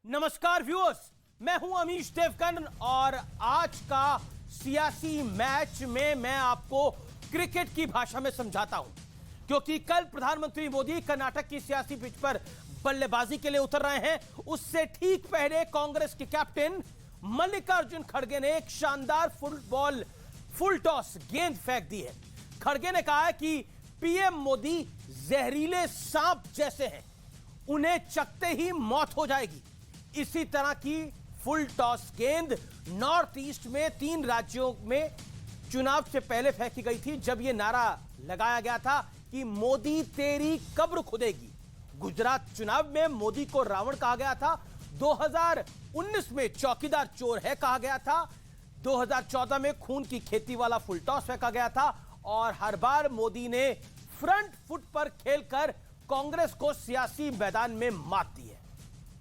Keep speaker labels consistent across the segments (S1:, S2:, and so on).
S1: नमस्कार व्यूअर्स, मैं हूं अमीश देवगन और आज का सियासी मैच में मैं आपको क्रिकेट की भाषा में समझाता हूं, क्योंकि कल प्रधानमंत्री मोदी कर्नाटक की सियासी पिच पर बल्लेबाजी के लिए उतर रहे हैं। उससे ठीक पहले कांग्रेस के कैप्टन मल्लिकार्जुन खड़गे ने एक शानदार फुल टॉस गेंद फेंक दी है। खड़गे ने कहा है कि पीएम मोदी जहरीले सांप जैसे हैं, उन्हें चखते ही मौत हो जाएगी। इसी तरह की फुल टॉस गेंद नॉर्थ ईस्ट में 3 राज्यों में चुनाव से पहले फेंकी गई थी, जब यह नारा लगाया गया था कि मोदी तेरी कब्र खुदेगी। गुजरात चुनाव में मोदी को रावण कहा गया था, 2019 में चौकीदार चोर है कहा गया था, 2014 में खून की खेती वाला फुल टॉस फेंका गया था और हर बार मोदी ने फ्रंट फुट पर खेलकर कांग्रेस को सियासी मैदान में मात दी है।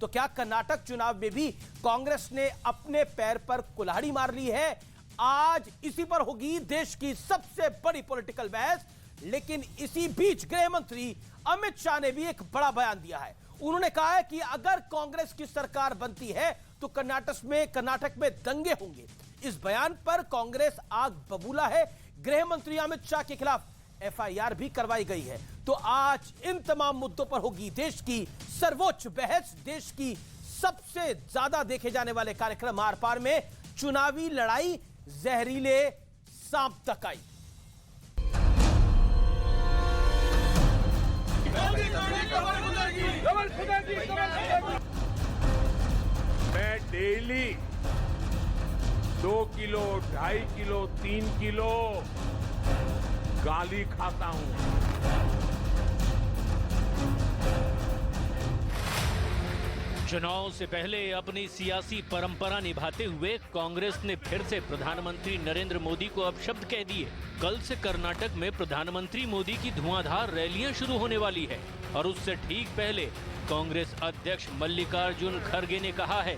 S1: तो क्या कर्नाटक चुनाव में भी कांग्रेस ने अपने पैर पर कुल्हाड़ी मार ली है? आज इसी पर होगी देश की सबसे बड़ी पॉलिटिकल बहस। लेकिन इसी बीच गृह मंत्री अमित शाह ने भी एक बड़ा बयान दिया है। उन्होंने कहा है कि अगर कांग्रेस की सरकार बनती है तो कर्नाटक में दंगे होंगे। इस बयान पर कांग्रेस आग बबूला है। गृह मंत्री अमित शाह के खिलाफ एफआईआर भी करवाई गई है। तो आज इन तमाम मुद्दों पर होगी देश की सर्वोच्च बहस। देश की सबसे ज्यादा देखे जाने वाले कार्यक्रम आर पार में चुनावी लड़ाई, जहरीले सांप तक आई।
S2: मैं डेली 2 किलो, 2.5 किलो, 3 किलो गाली खाता हूं।
S3: चुनाव से पहले अपनी सियासी परंपरा निभाते हुए कांग्रेस ने फिर से प्रधानमंत्री नरेंद्र मोदी को अपशब्द कह दिए। कल से कर्नाटक में प्रधानमंत्री मोदी की धुआंधार रैलियां शुरू होने वाली है और उससे ठीक पहले कांग्रेस अध्यक्ष मल्लिकार्जुन खड़गे ने कहा है,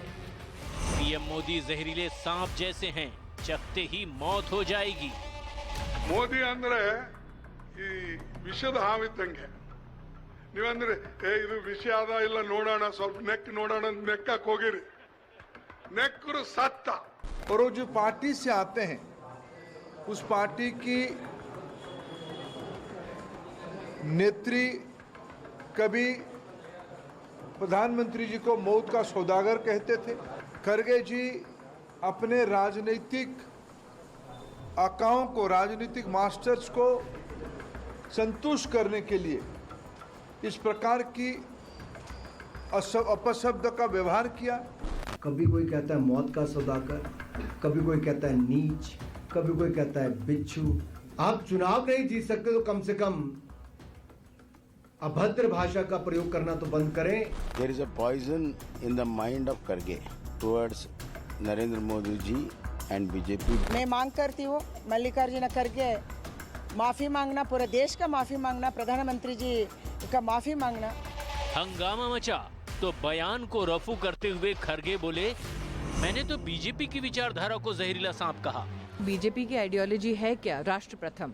S3: पीएम मोदी जहरीले सांप जैसे हैं, चखते ही मौत हो जाएगी।
S4: ಮೋದಿ ಅಂದ್ರೆ ಈ ವಿಷದ ಹಾವಿದ್ದಂಗೆ. ನೀವಂದ್ರೆ ಇದು ವಿಷ ಅದ ಇಲ್ಲ ನೋಡೋಣ, ಸ್ವಲ್ಪ ನೆಕ್ ನೋಡೋಣ, ನೆಕ್ಕಕ್ಕೆ ಹೋಗಿರಿ, ನೆಕ್ಕರು ಸತ್ತ।
S5: और वो जो पार्टी से आते हैं उस पार्टी की नेत्री कभी प्रधानमंत्री जी को मौत का सौदागर कहते थे। खड़गे जी अपने राजनीतिक आकाओं को, राजनीतिक मास्टर्स को संतुष्ट करने के लिए इस प्रकार की अपशब्द का व्यवहार किया।
S6: कभी कोई कहता है मौत का सौदागर, कभी कोई कहता है नीच, कभी कोई कहता है बिच्छू। आप चुनाव नहीं जीत सकते तो कम से कम अभद्र भाषा का प्रयोग करना तो बंद करें।
S7: There is a poison in the mind of Kharge towards Narendra Modi ji and BJP.
S8: मैं मांग करती हूँ मल्लिकार्जुन खड़गे माफी मांगना, पूरे देश का माफी मांगना, प्रधानमंत्री जी का माफी मांगना।
S3: हंगामा मचा तो बयान को रफू करते हुए खड़गे बोले, मैंने तो बीजेपी की विचारधारा को जहरीला सांप कहा।
S9: बीजेपी की आइडियोलॉजी है क्या? राष्ट्र प्रथम।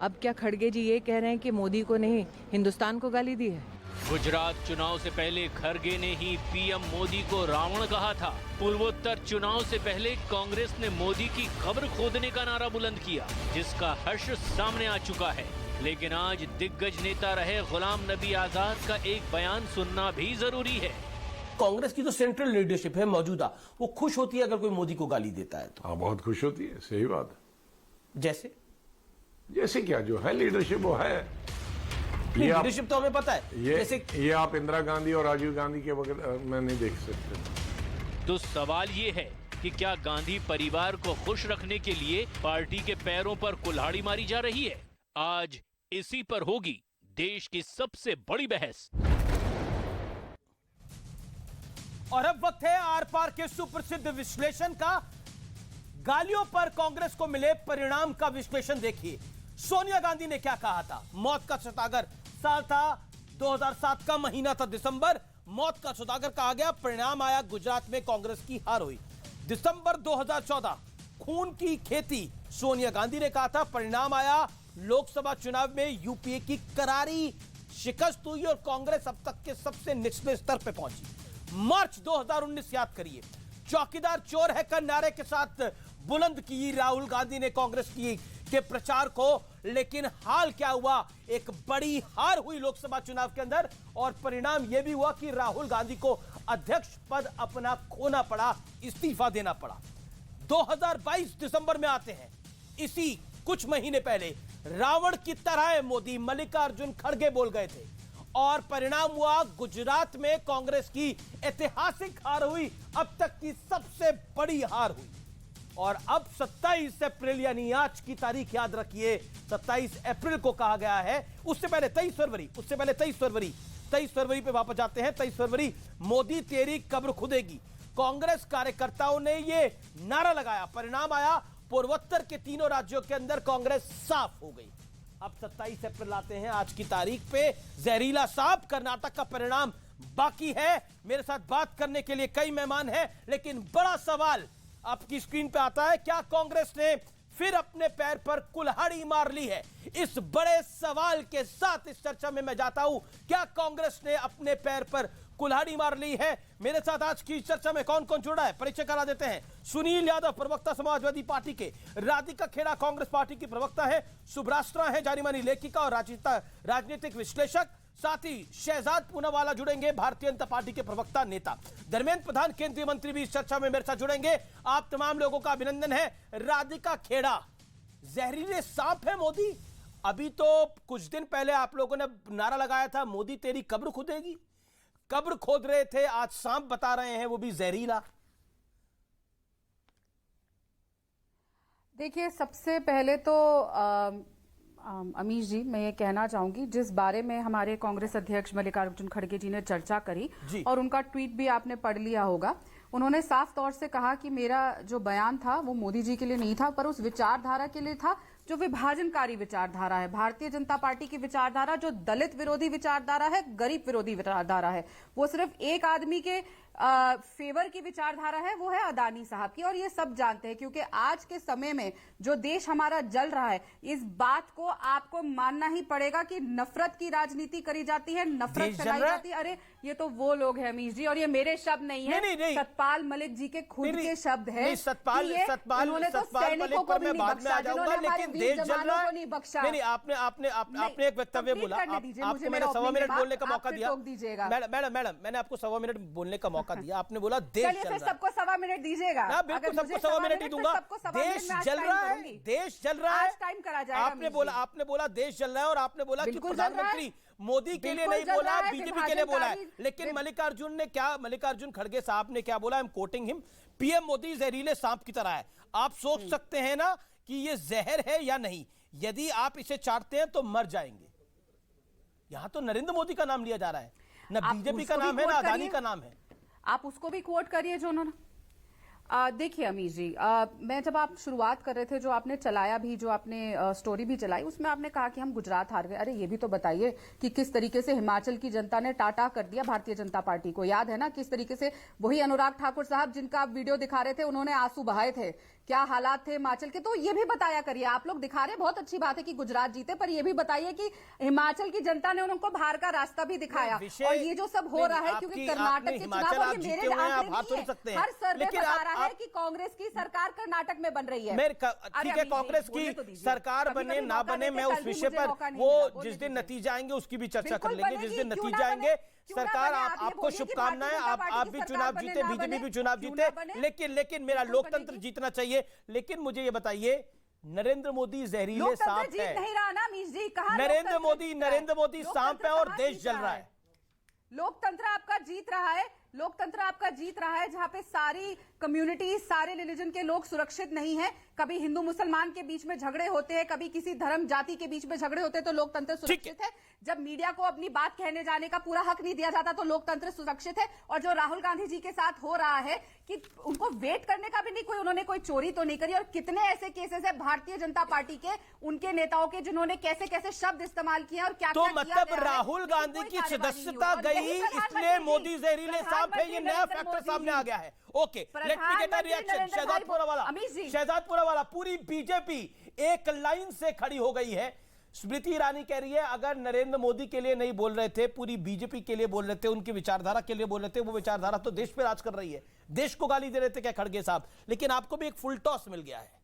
S9: अब क्या खड़गे जी ये कह रहे हैं कि मोदी को नहीं हिंदुस्तान को गाली दी है?
S3: गुजरात चुनाव से पहले खड़गे ने ही पीएम मोदी को रावण कहा था। पूर्वोत्तर चुनाव से पहले कांग्रेस ने मोदी की कब्र खोदने का नारा बुलंद किया, जिसका हर्ष सामने आ चुका है। लेकिन आज दिग्गज नेता रहे गुलाम नबी आजाद का एक बयान सुनना भी जरूरी है।
S1: कांग्रेस की जो सेंट्रल लीडरशिप है मौजूदा, वो खुश होती है अगर कोई मोदी को गाली देता है तो?
S2: हाँ, बहुत खुश होती है। सही बात है।
S1: जैसे
S2: क्या जो है लीडरशिप वो है।
S1: लीडरशिप तो हमें पता है।
S2: ये आप इंदिरा गांधी और राजीव गांधी के वक्त में नहीं देख सकते।
S3: तो सवाल ये है कि क्या गांधी परिवार को खुश रखने के लिए पार्टी के पैरों पर कुल्हाड़ी मारी जा रही है? आज इसी पर होगी देश की सबसे बड़ी बहस।
S1: और अब वक्त है आर पार के सुप्रसिद्ध विश्लेषण का। गालियों पर कांग्रेस को मिले परिणाम का विश्लेषण देखिए। सोनिया गांधी ने क्या कहा था? मौत का सौदागर। साल था 2007 का महीना था दिसंबर, मौत का सौदागर कहा गया। परिणाम आया, गुजरात में कांग्रेस की हार हुई। दिसंबर 2014 खून की खेती, सोनिया गांधी ने कहा था। परिणाम आया, लोकसभा चुनाव में यूपीए की करारी शिकस्त हुई और कांग्रेस अब तक के सबसे निचले स्तर पर पहुंची। मार्च 2019 याद करिए, चौकीदार चोर है का नारे के साथ बुलंद की राहुल गांधी ने कांग्रेस की के प्रचार को। लेकिन हाल क्या हुआ, एक बड़ी हार हुई लोकसभा चुनाव के अंदर और परिणाम यह भी हुआ कि राहुल गांधी को अध्यक्ष पद अपना खोना पड़ा, इस्तीफा देना पड़ा। 2022 दिसंबर में आते हैं, इसी कुछ महीने पहले रावण की तरह है मोदी, मल्लिकार्जुन खड़गे बोल गए थे और परिणाम हुआ गुजरात में कांग्रेस की ऐतिहासिक हार हुई, अब तक की सबसे बड़ी हार हुई। और अब 27 अप्रैल यानी आज की तारीख याद रखिए, 27 अप्रैल को कहा गया है, उससे पहले 23 फरवरी, उससे पहले 23 फरवरी पे वापस जाते हैं। 23 फरवरी, मोदी तेरी कब्र खुदेगी, कांग्रेस कार्यकर्ताओं ने यह नारा लगाया। परिणाम आया, पूर्वोत्तर के तीनों राज्यों के अंदर कांग्रेस साफ हो गई। अब 27 अप्रैल आते हैं, आज की तारीख पे जहरीला सांप कर्नाटक का परिणाम बाकी है। मेरे साथ बात करने के लिए कई मेहमान हैं, लेकिन बड़ा सवाल आपकी स्क्रीन पे आता है, क्या कांग्रेस ने फिर अपने पैर पर कुल्हाड़ी मार ली है? इस बड़े सवाल के साथ इस चर्चा में मैं जाता हूं, क्या कांग्रेस ने अपने पैर पर कुल्हाड़ी मार ली है? मेरे साथ आज की चर्चा में कौन कौन जुड़ा है, परिचय करा देते हैं। सुनील यादव, प्रवक्ता समाजवादी पार्टी के, राधिका खेड़ा कांग्रेस पार्टी की प्रवक्ता है, सुब्रास्त्रा है जानी मानी लेखिका और राजनीतिक विश्लेषक, साथ ही शहजाद पूनावाला जुड़ेंगे, भारतीय जनता पार्टी के प्रवक्ता नेता। धर्मेंद्र प्रधान केंद्रीय मंत्री भी इस चर्चा में मेरे साथ जुड़ेंगे। आप तमाम लोगों का अभिनंदन है। राधिका खेड़ा, जहरीले सांप है मोदी। अभी तो कुछ दिन पहले आप लोगों ने नारा लगाया था मोदी तेरी कब्र खुदेगी, कब्र खोद रहे थे, आज सांप बता रहे हैं, वो भी जहरीला।
S10: देखिए, सबसे पहले तो अमीश जी, मैं ये कहना चाहूंगी, जिस बारे में हमारे कांग्रेस अध्यक्ष मल्लिकार्जुन खड़गे जी ने चर्चा करी और उनका ट्वीट भी आपने पढ़ लिया होगा, उन्होंने साफ तौर से कहा कि मेरा जो बयान था वो मोदी जी के लिए नहीं था, पर उस विचारधारा के लिए था जो विभाजनकारी विचारधारा है। भारतीय जनता पार्टी की विचारधारा जो दलित विरोधी विचारधारा है, गरीब विरोधी विचारधारा है, वो सिर्फ एक आदमी के फेवर की विचारधारा है, वो है अदानी साहब की। और ये सब जानते हैं, क्योंकि आज के समय में जो देश हमारा जल रहा है, इस बात को आपको मानना ही पड़ेगा कि नफरत की राजनीति करी जाती है, नफरत फैलाई जाती है। अरे ये तो वो लोग हैं अमीश जी, और ये मेरे शब्द नहीं है, सतपाल मलिक जी के खुद के शब्द है।
S1: सतपाल मलिक पर मैं बाद में आ जाऊंगा, लेकिन देश जल रहा है। नहीं, आपने एक वक्तव्य बोला, आपको मैंने 1.25 मिनट बोलने का मौका दिया। मैडम, मैंने आपको 1.25 मिनट बोलने का मौका दिया, आपने बोला देश जल रहा है।
S10: सबको 1.25 मिनट दीजिएगा।
S1: बिल्कुल, सबको 1.25 मिनट ही दूंगा। देश जल रहा है, देश जल रहा है,
S10: टाइम करा जाएगा।
S1: आपने बोला देश जल रहा है, और आपने बोला कि प्रधानमंत्री मोदी के लिए नहीं बोला, बीजेपी के लिए बोला है। लेकिन मल्लिकार्जुन खड़गे साहब ने क्या बोला, I am quoting him, PM Modi जहरीले सांप की तरह है। आप सोच सकते हैं ना कि ये जहर है या नहीं, यदि आप इसे चाटते हैं तो मर जाएंगे। यहां तो नरेंद्र मोदी का नाम लिया जा रहा है, ना बीजेपी का नाम है, ना अदानी का नाम है।
S10: आप उसको भी कोट करिए जो उन्होंने। देखिए अमीश जी, मैं जब आप शुरुआत कर रहे थे, जो आपने चलाया भी, जो आपने स्टोरी भी चलाई, उसमें आपने कहा कि हम गुजरात हार गए। अरे ये भी तो बताइए कि किस तरीके से हिमाचल की जनता ने टाटा कर दिया भारतीय जनता पार्टी को। याद है ना किस तरीके से वही अनुराग ठाकुर साहब, जिनका आप वीडियो दिखा रहे थे, उन्होंने आंसू बहाए थे, क्या हालात थे हिमाचल के। तो ये भी बताया करिए। आप लोग दिखा रहे, बहुत अच्छी बात है कि गुजरात जीते, पर ये भी बताइए कि हिमाचल की जनता ने उनको बाहर का रास्ता भी दिखाया। और ये जो सब हो रहा है, क्योंकि कर्नाटक के चुनाव, और ये मेरे आंकड़े, हर सर्वे बता रहा है कि कांग्रेस की सरकार कर्नाटक में बन रही है।
S1: ठीक है, कांग्रेस की सरकार बने ना बने, मैं उस विषय पर, वो जिस दिन नतीजा आएंगे उसकी भी चर्चा कर लेंगे। जिस दिन नतीजा आएंगे, सरकार आपको शुभकामनाएं, आप भी चुनाव जीते, बीजेपी भी चुनाव जीते, लेकिन मेरा लोकतंत्र जीतना चाहिए। लेकिन मुझे ये बताइए, नरेंद्र मोदी जहरीले सांप है।
S10: नहीं रहा ना अमीश जी, कहा
S1: नरेंद्र मोदी सांप है और देश जल रहा है।
S10: लोकतंत्र आपका जीत रहा है, लोकतंत्र आपका जीत रहा है, जहां पे सारी कम्युनिटी, सारे रिलीजन के लोग सुरक्षित नहीं है। कभी हिंदू मुसलमान के बीच में झगड़े होते हैं, कभी किसी धर्म जाति के बीच में झगड़े होते हैं, तो लोकतंत्र सुरक्षित है। जब मीडिया को अपनी बात कहने जाने का पूरा हक नहीं दिया जाता, तो लोकतंत्र सुरक्षित है। और जो राहुल गांधी जी के साथ हो रहा है कि उनको वेट करने का भी नहीं, उन्होंने कोई चोरी तो नहीं करी। और कितने ऐसे केसेस है भारतीय जनता पार्टी के, उनके नेताओं के, जिन्होंने कैसे कैसे शब्द इस्तेमाल किए और क्या,
S1: तो मतलब राहुल गांधी की सदस्यता गई, इसलिए मोदी जहरीले सांप है, ये नया फैक्टर सामने आ गया है। Okay, let me get a reaction. Shehzad Poonawalla, पूरी बीजेपी एक लाइन से खड़ी हो गई है। स्मृति ईरानी कह रही है अगर नरेंद्र मोदी के लिए नहीं बोल रहे थे, पूरी बीजेपी के लिए बोल रहे थे, उनकी विचारधारा के लिए बोल रहे थे, वो विचारधारा तो देश पे राज कर रही है, देश को गाली दे रहे थे क्या खड़गे साहब? लेकिन आपको भी एक फुल टॉस मिल गया है।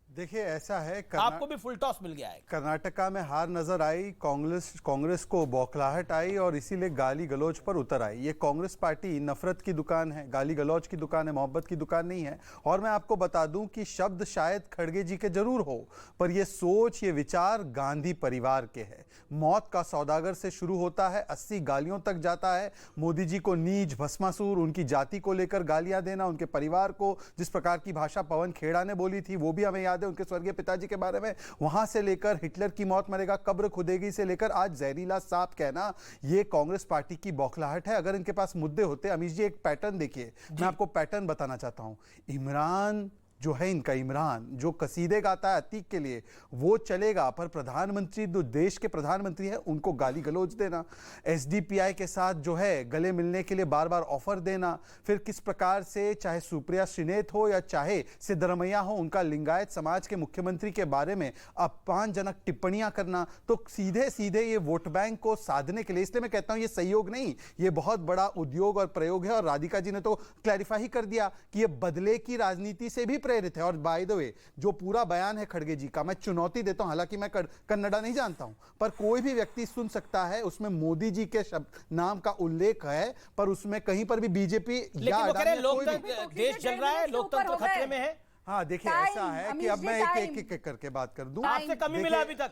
S11: देखिए ऐसा है,
S1: आपको भी फुल टॉस मिल गया है।
S11: कर्नाटका में हार नजर आई, कांग्रेस को बौखलाहट आई और इसीलिए गाली गलौज पर उतर आई। ये कांग्रेस पार्टी नफरत की दुकान है, गाली गलौज की दुकान है, मोहब्बत की दुकान नहीं है। और मैं आपको बता दूं कि शब्द शायद खड़गे जी के जरूर हो, पर ये सोच, ये विचार गांधी परिवार के है। मौत का सौदागर से शुरू होता है, 80 गालियों तक जाता है। मोदी जी को नीच, भस्मासुर, उनकी जाति को लेकर गालियां देना, उनके परिवार को जिस प्रकार की भाषा पवन खेड़ा ने बोली थी वो भी हमें याद है, उनके स्वर्गीय पिताजी के बारे में, वहां से लेकर हिटलर की मौत मरेगा, कब्र खुदेगी से लेकर आज जहरीला सांप कहना, ये कांग्रेस पार्टी की बौखलाहट है। अगर इनके पास मुद्दे होते, अमीश जी एक पैटर्न देखिए, मैं आपको पैटर्न बताना चाहता हूं। इमरान जो है इनका, इमरान जो कसीदे गाता है अतीक के लिए, वो चलेगा, पर प्रधानमंत्री, जो देश के प्रधानमंत्री है, उनको गाली गलौज देना, एसडीपीआई के साथ जो है गले मिलने के लिए बार बार ऑफर देना, फिर किस प्रकार से चाहे सुप्रिया श्रीनेत हो या चाहे सिद्धरमैया हो, उनका लिंगायत समाज के मुख्यमंत्री के बारे में अपमानजनक टिप्पणियां करना, तो सीधे सीधे ये वोट बैंक को साधने के लिए, इसलिए मैं कहता हूं ये सहयोग नहीं, ये बहुत बड़ा उद्योग और प्रयोग है। और राधिका जी ने तो क्लैरिफाई कर दिया कि ये बदले की राजनीति से भी प्रेरित है। और बाय द वे जो पूरा बयान है खड़गे जी का, मैं चुनौती देता हूं, हालांकि मैं कन्नड़ा नहीं जानता हूं, पर कोई भी व्यक्ति सुन सकता है, उसमें मोदी जी के शब्द नाम का उल्लेख है, पर उसमें कहीं पर भी बीजेपी या
S1: देश चल रहा है, लोकतंत्र खतरे में है।
S11: हाँ देखिए ऐसा है कि अब मैं एक करके बात कर दूं।
S1: आपसे कमी मिला अभी तक।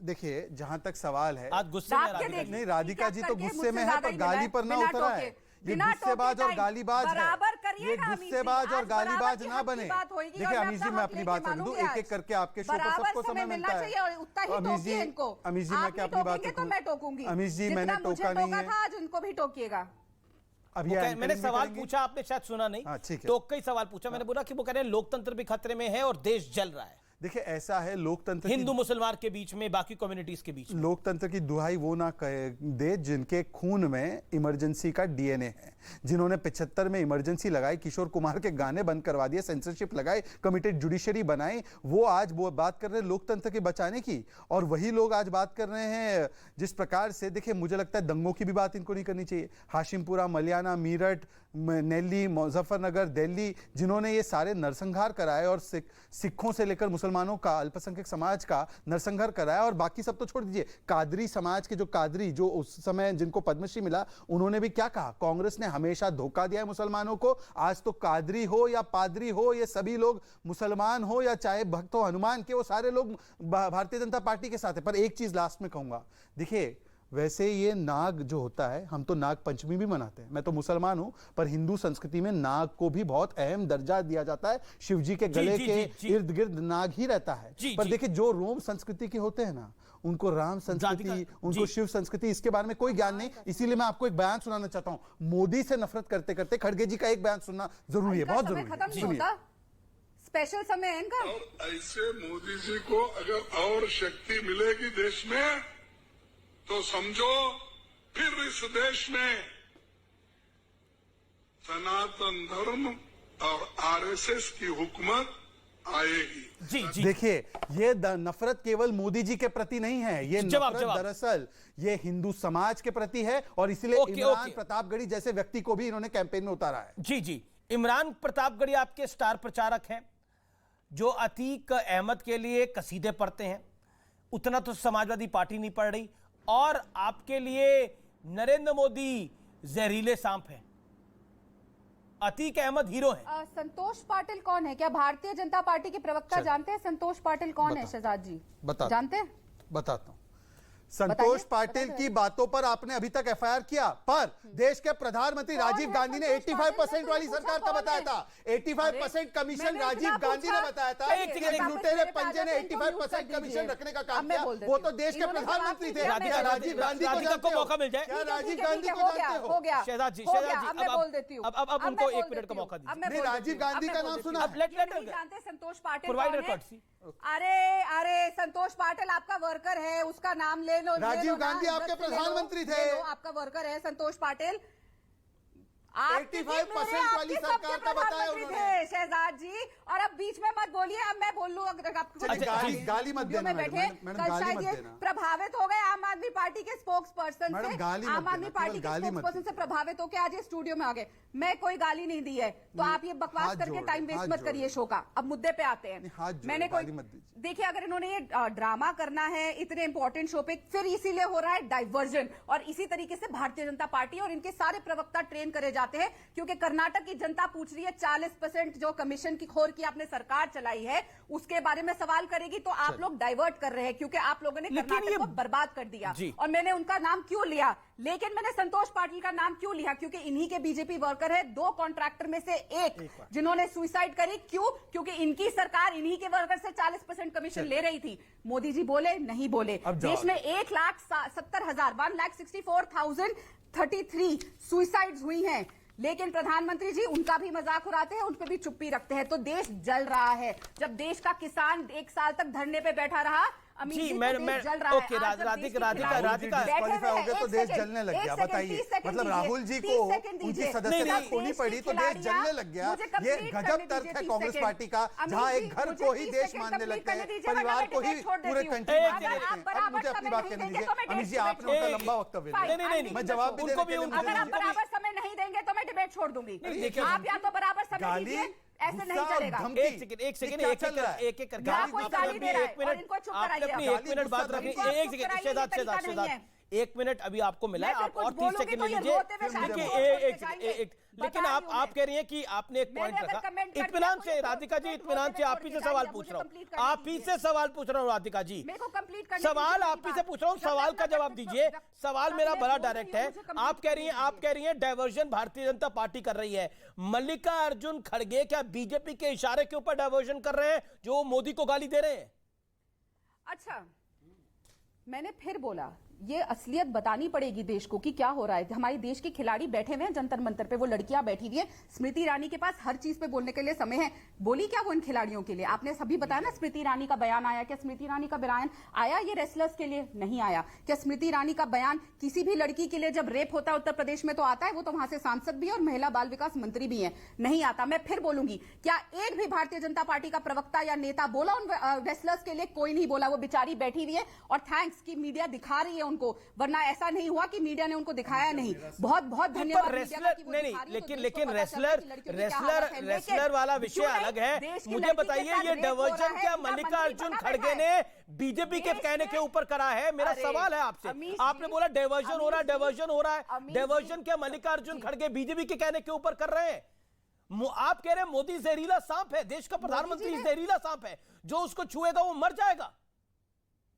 S11: देखिए जहां तक सवाल है,
S1: आज गुस्से में
S11: नहीं, राधिका जी तो गुस्से में है, पर गाली पर ना उतरा है। ये गुस्सेबाज और गालीबाज है, ये गुस्सेबाज और गालीबाज ना बने। देखिए अमीश जी मैं अपनी बात रख दूं, एक एक करके आपके शो पर सबको समय मिलता है। अमीश जी मैं क्या अपनी बात रखूं? अमीश जी मैंने टोका नहीं है,
S8: आज उनको भी टोकिएगा।
S11: अभी
S1: मैंने सवाल पूछा, आपने शायद सुना नहीं, तो कई सवाल पूछा मैंने, बोला कि वो कह रहे हैं लोकतंत्र भी खतरे में है और देश जल रहा है।
S11: देखिए ऐसा है, लोकतंत्र
S1: हिंदू मुसलमान के बीच में, बाकी कम्युनिटीज के बीच में,
S11: लोकतंत्र की दुहाई वो ना दे जिनके खून में इमरजेंसी का डीएनए है, जिन्होंने 75 में इमरजेंसी लगाई, किशोर कुमार के गाने बंद करवा दिए, सेंसरशिप लगाई, कमिटेड जुडिशरी बनाई, वो आज वो बात कर रहे हैं लोकतंत्र के बचाने की। और वही लोग आज बात कर रहे हैं जिस प्रकार से, देखिए मुझे लगता है दंगों की भी बात इनको नहीं करनी चाहिए। हाशिमपुरा, मलियाना, मीरठ, नेल्ली, मुजफ्फरनगर, दिल्ली, जिन्होंने ये सारे नरसंहार कराए और सिखों से लेकर मुसलमानों का, अल्पसंख्यक समाज का नरसंहार कराया। और बाकी सब तो छोड़ दीजिए, कादरी समाज के जो कादरी, जो उस समय जिनको पद्मश्री मिला, उन्होंने भी क्या कहा, कांग्रेस ने हमेशा धोखा दिया है मुसलमानों को। आज तो कादरी हो या पादरी हो, ये सभी लोग मुसलमान हो या चाहे भक्त हो हनुमान के, वो सारे लोग भारतीय जनता पार्टी के साथ है। पर एक चीज लास्ट में कहूंगा, देखिए वैसे ये नाग जो होता है, हम तो नाग पंचमी भी मनाते हैं, मैं तो मुसलमान हूं, पर हिंदू संस्कृति में नाग को भी बहुत अहम दर्जा दिया जाता है। शिव जी के गले के इर्द गिर्द नाग ही रहता है। पर देखिए जो रोम संस्कृति के होते हैं ना, उनको राम संस्कृति, उनको शिव संस्कृति, इसके बारे में कोई ज्ञान नहीं। इसीलिए मैं आपको एक बयान सुनाना चाहता हूं। मोदी से नफरत करते करते खड़गे जी का एक बयान सुनना जरूरी है, बहुत जरूरी है।
S10: स्पेशल समय है इनका।
S4: और ऐसे मोदी जी को अगर और शक्ति मिलेगी देश में, तो समझो फिर इस देश में सनातन धर्म और आरएसएस की हुकूमत आएगी।
S1: जी
S11: देखिए ये नफरत केवल मोदी जी के प्रति नहीं है, ये नफरत दरअसल ये हिंदू समाज के प्रति है। और इसलिए इमरान प्रतापगढ़ी जैसे व्यक्ति को भी इन्होंने कैंपेन में उतारा है।
S1: जी इमरान प्रतापगढ़ी आपके स्टार प्रचारक हैं, जो अतीक अहमद के लिए कसीदे पढ़ते हैं। उतना तो समाजवादी पार्टी नहीं पढ़ रही, और आपके लिए नरेंद्र मोदी जहरीले सांप हैं, अतीक अहमद हीरो है।
S10: संतोष पाटिल कौन है? क्या भारतीय जनता पार्टी के प्रवक्ता जानते हैं संतोष पाटिल कौन है? शहजाद जी जानते हैं?
S11: बताता हूं। संतोष पाटिल की बातों पर आपने अभी तक एफआईआर किया, पर देश के प्रधानमंत्री राजीव गांधी ने 85% वाली सरकार का बताया था। 85% कमीशन राजीव गांधी ने बताया था। लुटेरे पंजे ने 85% कमीशन रखने का काम किया, वो तो देश के प्रधानमंत्री थे। राजीव गांधी को
S1: मौका मिल जाए,
S11: क्या राजीव गांधी को जानते हो?
S1: शहजाद जी अब उनको 1 मिनट का मौका दीजिए।
S11: राजीव गांधी का नाम सुना?
S10: जानते संतोष पाटिल? अरे संतोष पाटिल आपका वर्कर है, उसका नाम ले लो।
S11: राजीव गांधी आपके प्रधानमंत्री थे।
S10: आपका वर्कर है संतोष पाटिल।
S11: 85% वाली सरकार का बताया उन्होंने।
S10: शहजाद जी, और अब बीच में मत बोलिए, अब मैं बोल लूं अगर आपको
S11: गाली मत देना
S10: बैठे
S11: मैडम,
S10: कल
S11: गाली
S10: शायद
S11: मत
S10: ये
S11: देना।
S10: प्रभावित हो गए आम आदमी पार्टी के स्पोक्स पर्सन
S11: मैडम,
S10: से,
S11: गाली मत
S10: आम आदमी
S11: देना,
S10: पार्टी के
S11: गाली
S10: स्पोक्स
S11: मत
S10: पर्सन से प्रभावित होकर आज ये स्टूडियो में आ गए। मैं कोई गाली नहीं दी है, तो आप ये बकवास
S11: हाथ
S10: करके
S11: जोड़,
S10: टाइम वेस्ट
S11: हाथ
S10: मत
S11: जोड़।
S10: करिए शो का। अब मुद्दे पे आते हैं।
S11: हाथ जोड़,
S10: मैंने
S11: गाली
S10: कोई
S11: मत दीजिए।
S10: देखिए, अगर इन्होंने ये ड्रामा करना है इतने इंपॉर्टेंट शो पे, फिर इसीलिए हो रहा है डाइवर्जन, और इसी तरीके से भारतीय जनता पार्टी और इनके सारे प्रवक्ता ट्रेन करे जाते हैं, क्योंकि कर्नाटक की जनता पूछ रही है 40% जो कमीशन की खोर की आपने सरकार चलाई है उसके बारे में सवाल करेगी, तो आप लोग डाइवर्ट कर रहे हैं, क्योंकि आप लोगों ने कर्नाटक को बर्बाद कर दिया। और मैंने उनका नाम क्यों लिया, लेकिन मैंने संतोष पाटिल का नाम क्यों लिया, क्योंकि इन्हीं के बीजेपी वर्कर है, 2 कॉन्ट्रैक्टर में से एक जिन्होंने सुसाइड करी। क्यों? क्योंकि इनकी सरकार इन्हीं के वर्कर से 40% कमीशन ले रही थी। मोदी जी बोले नहीं बोले? देश में 1,70,164,033 सुसाइड्स हुई हैं, लेकिन प्रधानमंत्री जी उनका भी मजाक उड़ाते हैं, उन पर भी चुप्पी रखते हैं। तो देश जल रहा है। जब देश का किसान 1 साल तक धरने पे बैठा रहा,
S1: जी मैं ओके राधिका
S11: हो गए तो देश जलने लग गया। बताइए, मतलब राहुल जी को उनकी सदस्यता खोनी पड़ी तो देश जलने लग गया। ये गजब तर्क है कांग्रेस पार्टी का, जहां एक घर को ही देश मानने लगते हैं, परिवार को ही पूरे कंट्री मानने लगते हैं। अब मुझे अपनी बात कहने दीजिए। अमित जी, आपने उनका लंबा वक्तव्य दिया, मैं जवाब भी देने के लिए
S10: अगर आप बराबर समय नहीं देंगे तो मैं डिबेट छोड़ दूंगी। आप या तो बराबर समय दीजिए, ऐसे नहीं चलेगा।
S1: एक सेकंड एक करके
S10: कोई गाली दे रहा है और इनको चुप कराइए।
S1: अपनी 1 मिनट बात रखनी। एक सेकंड शहजाद 1 मिनट अभी आपको मिला है, आप और 30 सेकंड ले लीजिए। लेकिन आप कह रही हैं कि आपने एक पॉइंट रखा। इत्मीनान से राधिका जी, इत्मीनान से आप ही से सवाल पूछ रहा हूँ, आप ही से सवाल पूछ रहा हूँ राधिका जी, सवाल आप ही से पूछ रहा हूँ, सवाल का जवाब दीजिए। सवाल मेरा बड़ा डायरेक्ट है। आप कह रही हैं डाइवर्जन भारतीय जनता पार्टी कर रही है। मल्लिकार्जुन खड़गे क्या बीजेपी के इशारे के ऊपर डाइवर्जन कर रहे हैं जो मोदी को गाली दे रहे हैं?
S10: अच्छा, मैंने फिर बोला ये असलियत बतानी पड़ेगी देश को कि क्या हो रहा है। हमारे देश के खिलाड़ी बैठे हुए हैं जंतर मंतर पे, वो लड़कियां बैठी हुई है। स्मृति ईरानी के पास हर चीज पे बोलने के लिए समय है। बोली क्या वो इन खिलाड़ियों के लिए? आपने सभी बताया ना, स्मृति ईरानी का बयान आया। क्या स्मृति ईरानी का बयान आया ये रेसलर्स के लिए? नहीं आया। क्या स्मृति ईरानी का बयान किसी भी लड़की के लिए जब रेप होता है उत्तर प्रदेश में तो आता है? वो तो वहां से सांसद भी है और महिला बाल विकास मंत्री भी है, नहीं आता। मैं फिर बोलूंगी, क्या एक भी भारतीय जनता पार्टी का प्रवक्ता या नेता बोला उन रेसलर्स के लिए? कोई नहीं बोला। वो बेचारी बैठी हुई है और थैंक्स की मीडिया दिखा रही है उनको, वरना ऐसा नहीं हुआ कि मीडिया ने उनको दिखाया नहीं। बहुत बहुत धन्यवाद।
S1: लेकिन रेसलर वाला विषय अलग है। मुझे बताइए ये डाइवर्जन क्या मल्लिकार्जुन खड़गे ने बीजेपी के कहने के ऊपर करा है? मेरा सवाल है आपसे। आपने बोला डाइवर्जन हो रहा है, डाइवर्जन हो रहा है। डाइवर्जन क्या मल्लिकार्जुन खड़गे बीजेपी के कहने के ऊपर कर रहे हैं? आप कह रहे हैं मोदी जहरीला सांप है, देश का प्रधानमंत्री जहरीला सांप है, जो उसको छुएगा वो मर जाएगा।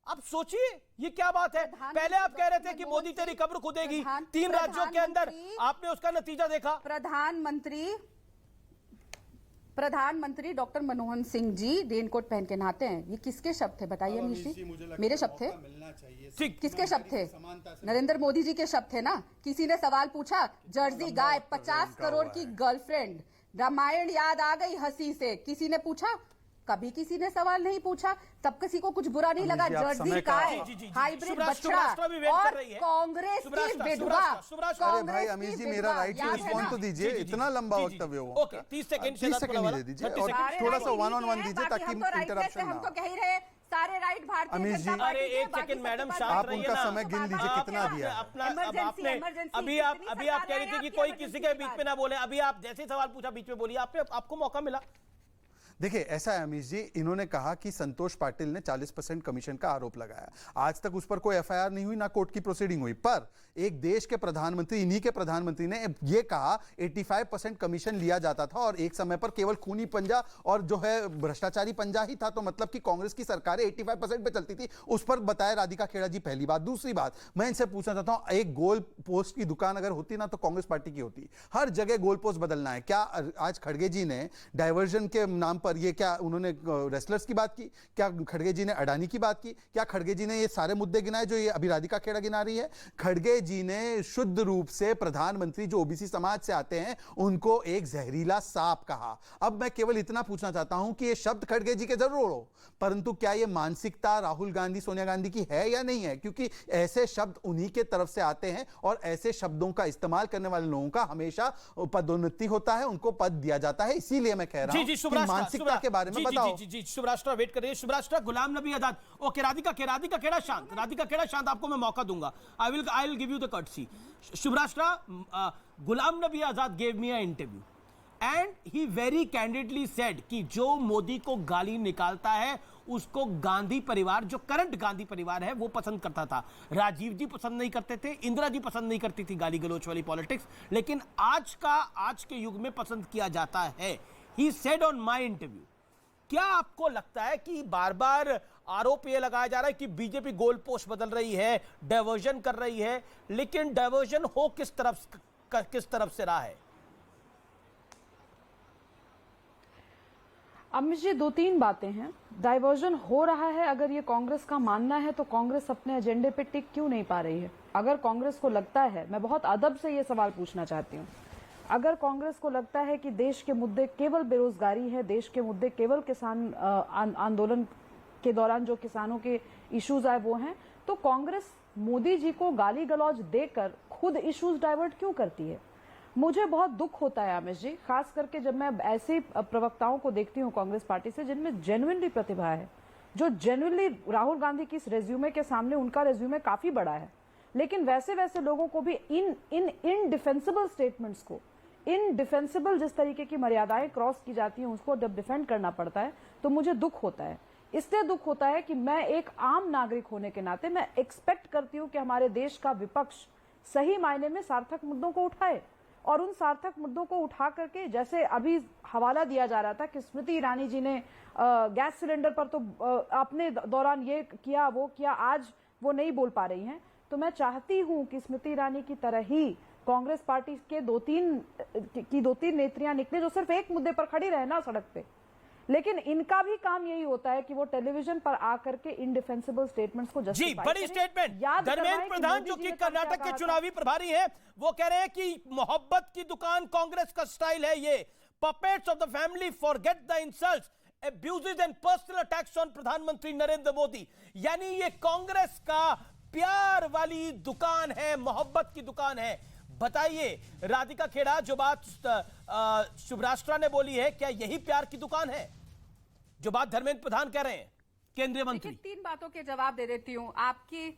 S1: आप सोचिए ये क्या बात है। पहले आप कह रहे थे कि मोदी तेरी कब्र खुदेगी, 3 राज्यों के अंदर आपने उसका नतीजा देखा।
S10: प्रधानमंत्री डॉक्टर मनमोहन सिंह जी रेनकोट पहन के नहाते हैं, ये किसके शब्द थे बताइए अमीश जी? मेरे शब्द थे? किसके शब्द थे? नरेंद्र मोदी जी के शब्द थे ना। किसी ने सवाल पूछा, जर्सी गाय 50 करोड़ की गर्लफ्रेंड, रामायण याद आ गई हंसी से, किसी ने पूछा? कभी किसी ने सवाल नहीं पूछा, तब किसी को कुछ बुरा नहीं लगा। जर्सी गाय, हाइब्रिड बछड़ा और कांग्रेस की विधवा।
S11: अरे भाई अमीश जी, मेरा राइट टू रिस्पॉन्ड तो दीजिए। इतना लंबा वक्तव्य हो,
S1: 30 सेकंड
S11: दे दीजिए और थोड़ा सा 1-on-1 दीजिए ताकि इंटरप्शन ना
S10: हो। हम तो कह ही रहे सारे राइट भारतीय
S11: अमीश जी,
S1: अरे एक सेकंड मैडम,
S11: आप उनका समय गिन लीजिए कितना दिया।
S1: अभी आप कह रही थी कि कोई किसी के बीच में ना बोले। अभी आप जैसे सवाल पूछा बीच में बोलिए, आपको मौका मिला।
S11: देखिए ऐसा है अमीश जी, इन्होंने कहा कि संतोष पाटिल ने 40% कमीशन का आरोप लगाया। आज तक उस पर कोई एफआईआर नहीं हुई, ना कोर्ट की प्रोसीडिंग हुई। पर एक देश के प्रधानमंत्री, इन्हीं के प्रधानमंत्री ने ये कहा 85% कमीशन लिया जाता था और एक समय पर केवल खूनी पंजा और जो है भ्रष्टाचारी पंजा ही था। तो मतलब कि कांग्रेस की सरकारें 85% पे चलती थी। उस पर बताया राधिका खेड़ा जी, पहली बात। दूसरी बात, मैं इनसे पूछना चाहता हूं, एक गोल पोस्ट की दुकान अगर होती ना तो कांग्रेस पार्टी की होती। हर जगह गोल पोस्ट बदलना है क्या? आज खड़गे जी ने डाइवर्जन के नाम पर पर ये क्या उन्होंने रेसलर्स की बात की? क्या खड़गे जी ने अडानी की बात की? क्या खड़गे जी ने ये सारे मुद्दे गिनाए जो ये अभी राधिका खेड़ा गिना रही है? खड़गे जी ने शुद्ध रूप से प्रधानमंत्री जो ओबीसी समाज से आते हैं उनको एक जहरीला सांप कहा। अब मैं केवल इतना पूछना चाहता हूं कि ये शब्द खड़गे जी के जरूर हो, परंतु क्या ये मानसिकता राहुल गांधी सोनिया गांधी की है या नहीं है? क्योंकि ऐसे शब्द उन्हीं के तरफ से आते हैं और ऐसे शब्दों का इस्तेमाल करने वाले लोगों का हमेशा पदोन्नति होता है, उनको पद दिया जाता है। इसीलिए मैं कह रहा हूं कि मानसिकता के बारे में बताओ।
S1: जी शुभराष्ट्र वेट कर रही है। शुभराष्ट्र, गुलाम नबी आजाद, ओके, राधिका खेड़ा शांत, राधिका खेड़ा शांत, आपको मैं मौका दूंगा। I will give you the courtesy. शुभराष्ट्र, Ghulam Nabi Azad gave me an interview and he very candidly said कि जो मोदी को गाली निकालता है उसको गांधी परिवार, जो करंट गांधी परिवार है, वो पसंद करता था। राजीव जी पसंद नहीं करते थे, इंदिरा जी पसंद नहीं करती थी गाली गलोच वाली पॉलिटिक्स, लेकिन आज के युग में पसंद किया जाता है। He said on my interview। क्या आपको लगता है कि बार बार आरोप यह लगाया जा रहा है कि बीजेपी गोल पोस्ट बदल रही है, डायवर्जन कर रही है, लेकिन डायवर्जन हो किस तरफ से रहा है?
S10: अमित जी, 2-3 बातें हैं। डाइवर्जन हो रहा है अगर ये कांग्रेस का मानना है तो कांग्रेस अपने एजेंडे पे टिक क्यों नहीं पा रही है? अगर कांग्रेस को लगता है, मैं बहुत अदब से ये सवाल पूछना चाहती हूँ, अगर कांग्रेस को लगता है कि देश के मुद्दे केवल बेरोजगारी है, देश के मुद्दे केवल किसान आंदोलन के दौरान जो किसानों के इश्यूज आए वो हैं, तो कांग्रेस मोदी जी को गाली गलौज देकर खुद इश्यूज डाइवर्ट क्यों करती है? मुझे बहुत दुख होता है आमिर जी, खास करके जब मैं ऐसे प्रवक्ताओं को देखती हूँ कांग्रेस पार्टी से जिनमें जेन्युइनली प्रतिभा है, जो जेन्युइनली राहुल गांधी की इस रेज्यूमे के सामने, उनका रेज्यूमे काफी बड़ा है, लेकिन वैसे लोगों को भी इन डिफेंसिबल स्टेटमेंट्स को, इन डिफेंसिबल जिस तरीके की मर्यादाएं क्रॉस की जाती हैं उसको जब डिफेंड करना पड़ता है तो मुझे दुख होता है। इसलिए दुख होता है कि मैं एक आम नागरिक होने के नाते मैं एक्सपेक्ट करती हूं कि हमारे देश का विपक्ष सही मायने में सार्थक मुद्दों को उठाए, और उन सार्थक मुद्दों को उठा करके, जैसे अभी हवाला दिया जा रहा था कि स्मृति ईरानी जी ने गैस सिलेंडर पर तो अपने दौरान ये किया वो किया, आज वो नहीं बोल पा रही हैं, तो मैं चाहती हूं कि स्मृति ईरानी की तरह ही कांग्रेस पार्टी के 2-3 नेत्रियां निकले जो सिर्फ एक मुद्दे पर खड़ी रहे ना सड़क पे, लेकिन इनका भी काम यही होता है कि वो टेलीविजन पर आकर के इंडिफेंसिबल स्टेटमेंट्स को
S1: जी, बड़ी स्टेटमेंट। धर्मेंद्र प्रधान जो कि कर्नाटक के चुनावी प्रभारी हैं, वो कह रहे हैं कि मोहब्बत की दुकान कांग्रेस का स्टाइल है, ये puppets of the family forget the insults, abuses and personal attacks on प्रधानमंत्री नरेंद्र मोदी। यानी ये कांग्रेस का प्यार वाली दुकान है, मोहब्बत की दुकान है। बताइए राधिका खेड़ा, जो बात शुभराष्ट्र ने बोली है, क्या यही प्यार की दुकान है जो बात धर्मेंद्र प्रधान कह रहे हैं, केंद्रीय मंत्री?
S10: 3 बातों के जवाब दे देती हूँ आपकी।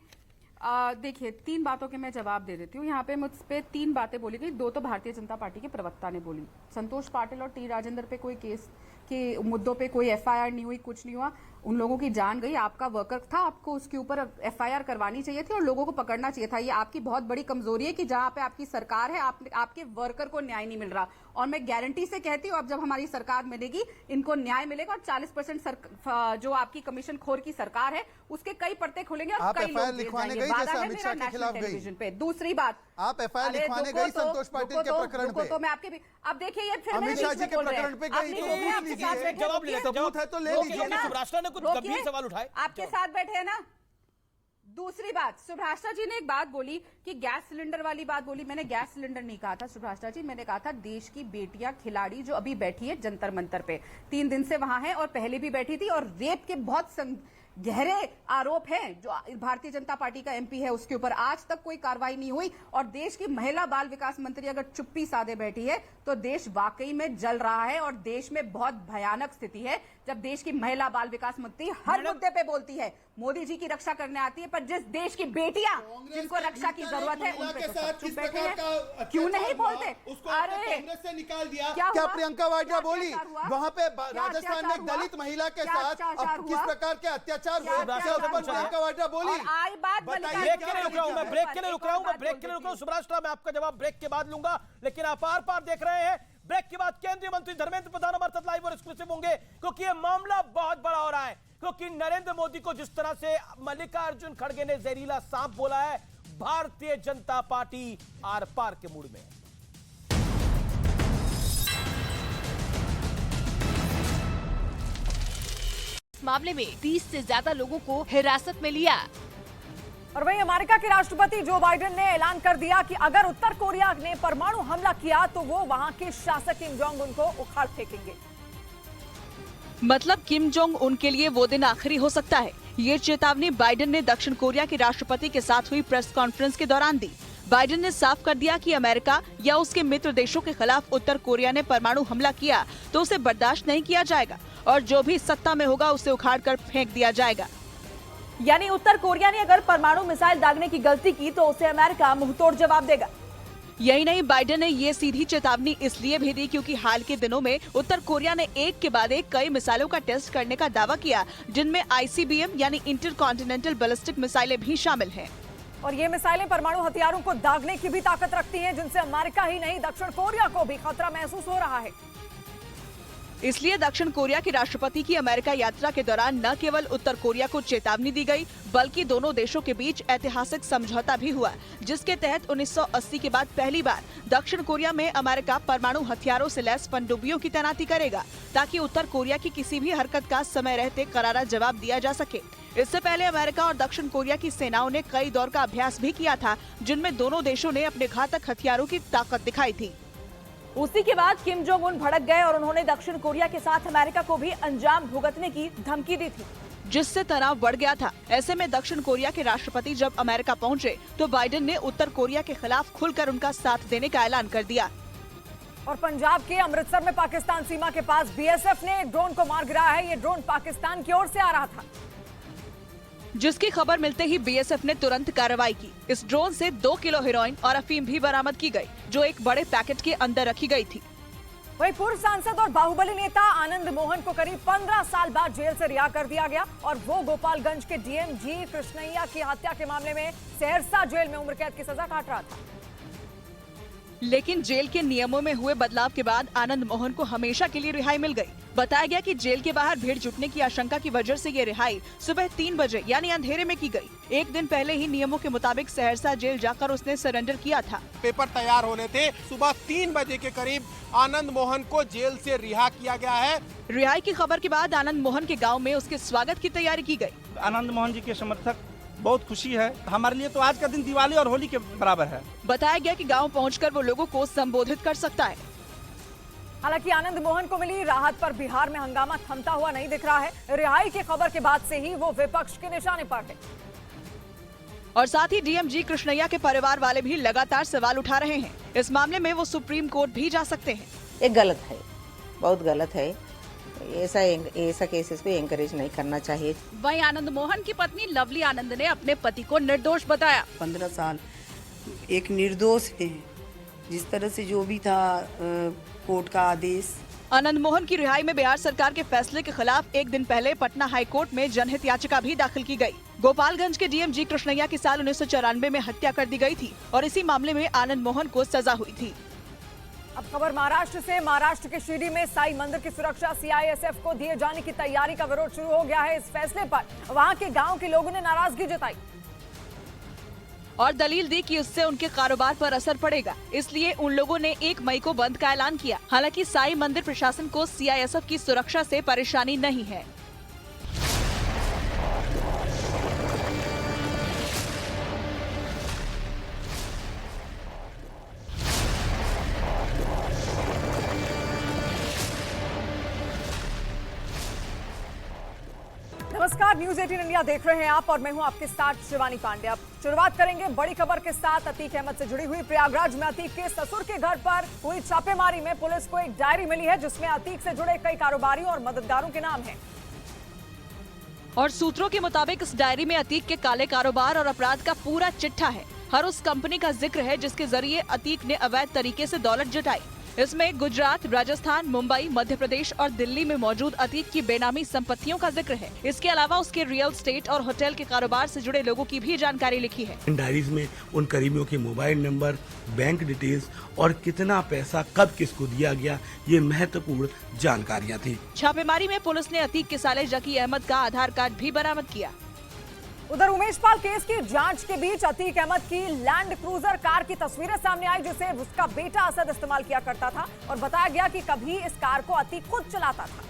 S10: देखिए, 3 बातों के मैं जवाब दे देती हूँ। यहाँ पे मुझ पे 3 बातें बोली गई, 2 तो भारतीय जनता पार्टी के प्रवक्ता ने बोली। संतोष पाटिल और टी राजेंद्र पे कोई केस के मुद्दों पे कोई एफआईआर नहीं हुई, कुछ नहीं हुआ, उन लोगों की जान गई। आपका वर्कर था, आपको उसके ऊपर एफआईआर करवानी चाहिए थी और लोगों को पकड़ना चाहिए था। ये आपकी बहुत बड़ी कमजोरी है कि जहां पे आपकी सरकार है, आपके वर्कर को न्याय नहीं मिल रहा। और मैं गारंटी से कहती हूँ अब जब हमारी सरकार मिलेगी इनको न्याय मिलेगा, और 40% जो आपकी कमीशन खोर की सरकार है उसके कई परते खुलेंगे और कई लोग
S11: लिखवाने गई जैसे अमित शाह के खिलाफ गई।
S10: पे दूसरी बात,
S11: आप एफआईआर लिखवाने गई संतोष पाटिल के प्रकरण पे,
S10: तो मैं आपके भी अब देखिए ये फिर
S11: अमित शाह जी के प्रकरण पे गई,
S1: जवाब ले लीजिए। शुभराष्ट्र ने कुछ गंभीर सवाल उठाए,
S10: आपके साथ बैठे हैं ना। दूसरी बात, सुभाषा जी ने एक बात बोली कि गैस सिलेंडर वाली बात बोली। मैंने गैस सिलेंडर नहीं कहा था सुभाषा जी, मैंने कहा था देश की बेटियां खिलाड़ी जो अभी बैठी है जंतर मंतर पे, 3 दिन से वहां है और पहले भी बैठी थी, और रेप के बहुत गहरे आरोप हैं जो भारतीय जनता पार्टी का एमपी है उसके ऊपर, आज तक कोई कार्रवाई नहीं हुई। और देश की महिला बाल विकास मंत्री अगर चुप्पी साधे बैठी है तो देश वाकई में जल रहा है, और देश में बहुत भयानक स्थिति है जब देश की महिला बाल विकास मंत्री हर मुद्दे पे बोलती है, मोदी जी की रक्षा करने आती है, पर जिस देश की बेटियां जिनको रक्षा की जरूरत है उन पे तो चुप बैठे हैं, क्यों नहीं बोलते? अरे
S11: से निकाल दिया क्या प्रियंका वाड्रा बोली वहां पे राजस्थान में एक दलित महिला के साथ किस प्रकार के अत्याचार प्रियंका वाड्रा बोली?
S10: आई बात
S1: ब्रेक के लिए रुक रहा हूं मैं, ब्रेक के लिए रुक रहा हूं। सुभाषराव, मैं आपका जवाब ब्रेक के बाद लूंगा, लेकिन आप आर-पार देख रहे हैं। ब्रेक के बाद केंद्रीय मंत्री धर्मेंद्र प्रधान हमारे साथ लाइव और एक्सक्लूसिव होंगे, क्योंकि ये मामला बहुत बड़ा हो रहा है। क्योंकि नरेंद्र मोदी को जिस तरह से मल्लिकार्जुन खड़गे ने जहरीला सांप बोला है, भारतीय जनता पार्टी आर-पार के मूड में है।
S12: मामले में 30 से ज्यादा लोगों को हिरासत में लिया।
S13: और वहीं अमेरिका के राष्ट्रपति जो बाइडेन ने ऐलान कर दिया कि अगर उत्तर कोरिया ने परमाणु हमला किया तो वो वहां के शासक किम जोंग उन को उखाड़ फेंकेंगे।
S12: मतलब किम जोंग उन के लिए वो दिन आखिरी हो सकता है। ये चेतावनी बाइडेन ने दक्षिण कोरिया के राष्ट्रपति के साथ हुई प्रेस कॉन्फ्रेंस के दौरान दी। बाइडेन ने साफ कर दिया कि अमेरिका या उसके मित्र देशों के खिलाफ उत्तर कोरिया ने परमाणु हमला किया तो उसे बर्दाश्त नहीं किया जाएगा और जो भी सत्ता में होगा उसे उखाड़ कर फेंक दिया जाएगा।
S13: यानी उत्तर कोरिया ने अगर परमाणु मिसाइल दागने की गलती की तो उसे अमेरिका मुंहतोड़ जवाब देगा।
S12: यही नहीं, बाइडेन ने ये सीधी चेतावनी इसलिए भी दी क्योंकि हाल के दिनों में उत्तर कोरिया ने एक के बाद एक कई मिसाइलों का टेस्ट करने का दावा किया, जिनमें ICBM यानी इंटरकॉन्टिनेंटल बैलिस्टिक मिसाइलें भी शामिल हैं।
S13: और ये मिसाइलें परमाणु हथियारों को दागने की भी ताकत रखती हैं, जिनसे अमेरिका ही नहीं दक्षिण कोरिया को भी खतरा महसूस हो रहा है।
S12: इसलिए दक्षिण कोरिया के राष्ट्रपति की अमेरिका यात्रा के दौरान न केवल उत्तर कोरिया को चेतावनी दी गई, बल्कि दोनों देशों के बीच ऐतिहासिक समझौता भी हुआ, जिसके तहत 1980 के बाद पहली बार दक्षिण कोरिया में अमेरिका परमाणु हथियारों से लैस पनडुब्बियों की तैनाती करेगा, ताकि उत्तर कोरिया की किसी भी हरकत का समय रहते करारा जवाब दिया जा सके। इससे पहले अमेरिका और दक्षिण कोरिया की सेनाओं ने कई दौर का अभ्यास भी किया था, जिनमें दोनों देशों ने अपने घातक हथियारों की ताकत दिखाई थी।
S13: उसी के बाद किम जोंग उन भड़क गए और उन्होंने दक्षिण कोरिया के साथ अमेरिका को भी अंजाम भुगतने की धमकी दी थी,
S12: जिससे तनाव बढ़ गया था। ऐसे में दक्षिण कोरिया के राष्ट्रपति जब अमेरिका पहुंचे तो बाइडेन ने उत्तर कोरिया के खिलाफ खुलकर उनका साथ देने का ऐलान कर दिया।
S13: और पंजाब के अमृतसर में पाकिस्तान सीमा के पास BSF ने एक ड्रोन को मार गिराया है। ये ड्रोन पाकिस्तान की ओर से आ रहा था,
S12: जिसकी खबर मिलते ही BSF ने तुरंत कार्रवाई की। इस ड्रोन से 2 किलो हेरोइन और अफीम भी बरामद की गई, जो एक बड़े पैकेट के अंदर रखी गई थी।
S13: वहीं पूर्व सांसद और बाहुबली नेता आनंद मोहन को करीब 15 साल बाद जेल से रिहा कर दिया गया और वो गोपालगंज के DM जी कृष्णैया की हत्या के मामले में सहरसा जेल में उम्र कैद की सजा काट रहा था।
S12: लेकिन जेल के नियमों में हुए बदलाव के बाद आनंद मोहन को हमेशा के लिए रिहाई मिल गई। बताया गया कि जेल के बाहर भीड़ जुटने की आशंका की वजह से ये रिहाई सुबह 3 बजे यानी अंधेरे में की गई। एक दिन पहले ही नियमों के मुताबिक सहरसा जेल जाकर उसने सरेंडर किया था।
S14: पेपर तैयार होने थे, सुबह 3 बजे के करीब आनंद मोहन को जेल से रिहा किया गया है।
S12: रिहाई की खबर के बाद आनंद मोहन के गाँव में उसके स्वागत की तैयारी की गयी।
S15: आनंद मोहन जी के समर्थक बहुत खुशी है। हमारे लिए तो आज का दिन दिवाली और होली के बराबर है।
S12: बताया गया कि गांव पहुंचकर वो लोगों को संबोधित कर सकता है।
S13: हालांकि आनंद मोहन को मिली राहत पर बिहार में हंगामा थमता हुआ नहीं दिख रहा है। रिहाई की खबर के बाद से ही वो विपक्ष के निशाने पर है।
S12: और साथ ही DM जी कृष्णैया के परिवार वाले भी लगातार सवाल उठा रहे हैं। इस मामले में वो सुप्रीम कोर्ट भी जा सकते हैं।
S8: ये गलत है, बहुत गलत है। ऐसा केसेस को एंकरेज नहीं करना चाहिए।
S12: वहीं आनंद मोहन की पत्नी लवली आनंद ने अपने पति को निर्दोष बताया।
S16: 15 साल एक निर्दोष है, जिस तरह से जो भी था कोर्ट का आदेश।
S12: आनंद मोहन की रिहाई में बिहार सरकार के फैसले के खिलाफ एक दिन पहले पटना हाई कोर्ट में जनहित याचिका भी दाखिल की गई। गोपालगंज के DM जी कृष्णैया की साल 1994 में हत्या कर दी गई थी और इसी मामले में आनंद मोहन को सजा हुई थी।
S13: अब खबर महाराष्ट्र से। महाराष्ट्र के शिरडी में साई मंदिर की सुरक्षा CISF को दिए जाने की तैयारी का विरोध शुरू हो गया है। इस फैसले पर वहां के गांव के लोगों ने नाराजगी जताई
S12: और दलील दी कि उससे उनके कारोबार पर असर पड़ेगा, इसलिए उन लोगों ने 1 मई को बंद का ऐलान किया। हालांकि साई मंदिर प्रशासन को CISF की सुरक्षा से परेशानी नहीं है।
S13: नमस्कार, न्यूज 18 इंडिया देख रहे हैं आप और मैं हूं आपके साथ शिवानी पांडे। अब शुरुआत करेंगे बड़ी खबर के साथ। अतीक अहमद से जुड़ी हुई। प्रयागराज में अतीक के ससुर के घर पर हुई छापेमारी में पुलिस को एक डायरी मिली है, जिसमें अतीक से जुड़े कई कारोबारियों और मददगारों के नाम हैं।
S12: और सूत्रों के मुताबिक इस डायरी में अतीक के काले कारोबार और अपराध का पूरा चिट्ठा है। हर उस कंपनी का जिक्र है जिसके जरिए अतीक ने अवैध तरीके से दौलत जुटाई। इसमें गुजरात, राजस्थान, मुंबई, मध्य प्रदेश और दिल्ली में मौजूद अतीक की बेनामी संपत्तियों का जिक्र है। इसके अलावा उसके रियल एस्टेट और होटल के कारोबार से जुड़े लोगों की भी जानकारी लिखी है।
S17: इन डायरीज में उन करीबियों के मोबाइल नंबर, बैंक डिटेल्स और कितना पैसा कब किसको दिया गया, ये महत्वपूर्ण जानकारियाँ थी।
S12: छापेमारी में पुलिस ने अतीक के साले जकी अहमद का आधार कार्ड भी बरामद किया।
S13: उधर उमेश पाल केस की जांच के बीच अतीक अहमद की लैंड क्रूजर कार की तस्वीरें सामने आई, जिसे उसका बेटा असद इस्तेमाल किया करता था और बताया गया कि कभी इस कार को अतीक खुद चलाता था।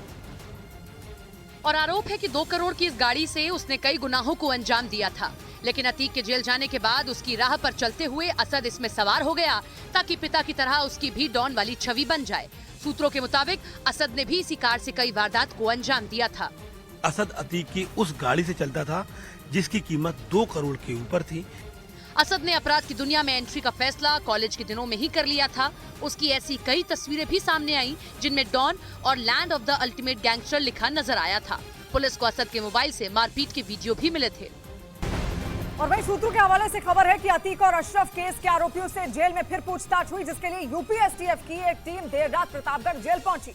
S18: और आरोप है कि 2 करोड़ की इस गाड़ी से उसने कई गुनाहों को अंजाम दिया था। लेकिन अतीक के जेल जाने के बाद उसकी राह पर चलते हुए असद इसमें सवार हो गया ताकि पिता की तरह उसकी भी डॉन वाली छवि बन जाए। सूत्रों के मुताबिक असद ने भी इसी कार से कई वारदात को अंजाम दिया था।
S17: असद अतीक की उस गाड़ी से चलता था जिसकी कीमत 2 करोड़ के ऊपर थी।
S18: असद ने अपराध की दुनिया में एंट्री का फैसला कॉलेज के दिनों में ही कर लिया था। उसकी ऐसी कई तस्वीरें भी सामने आईं जिनमें डॉन और land of the ultimate gangster लिखा नजर आया था। पुलिस को असद के मोबाइल से मारपीट के वीडियो भी मिले थे।
S13: और वहीं सूत्रों के हवाले से खबर है कि अतीक और अशरफ केस के आरोपियों से जेल में फिर पूछताछ हुई, जिसके लिए यूपी एसटीएफ की एक टीम देर रात प्रतापगढ़ जेल पहुंची,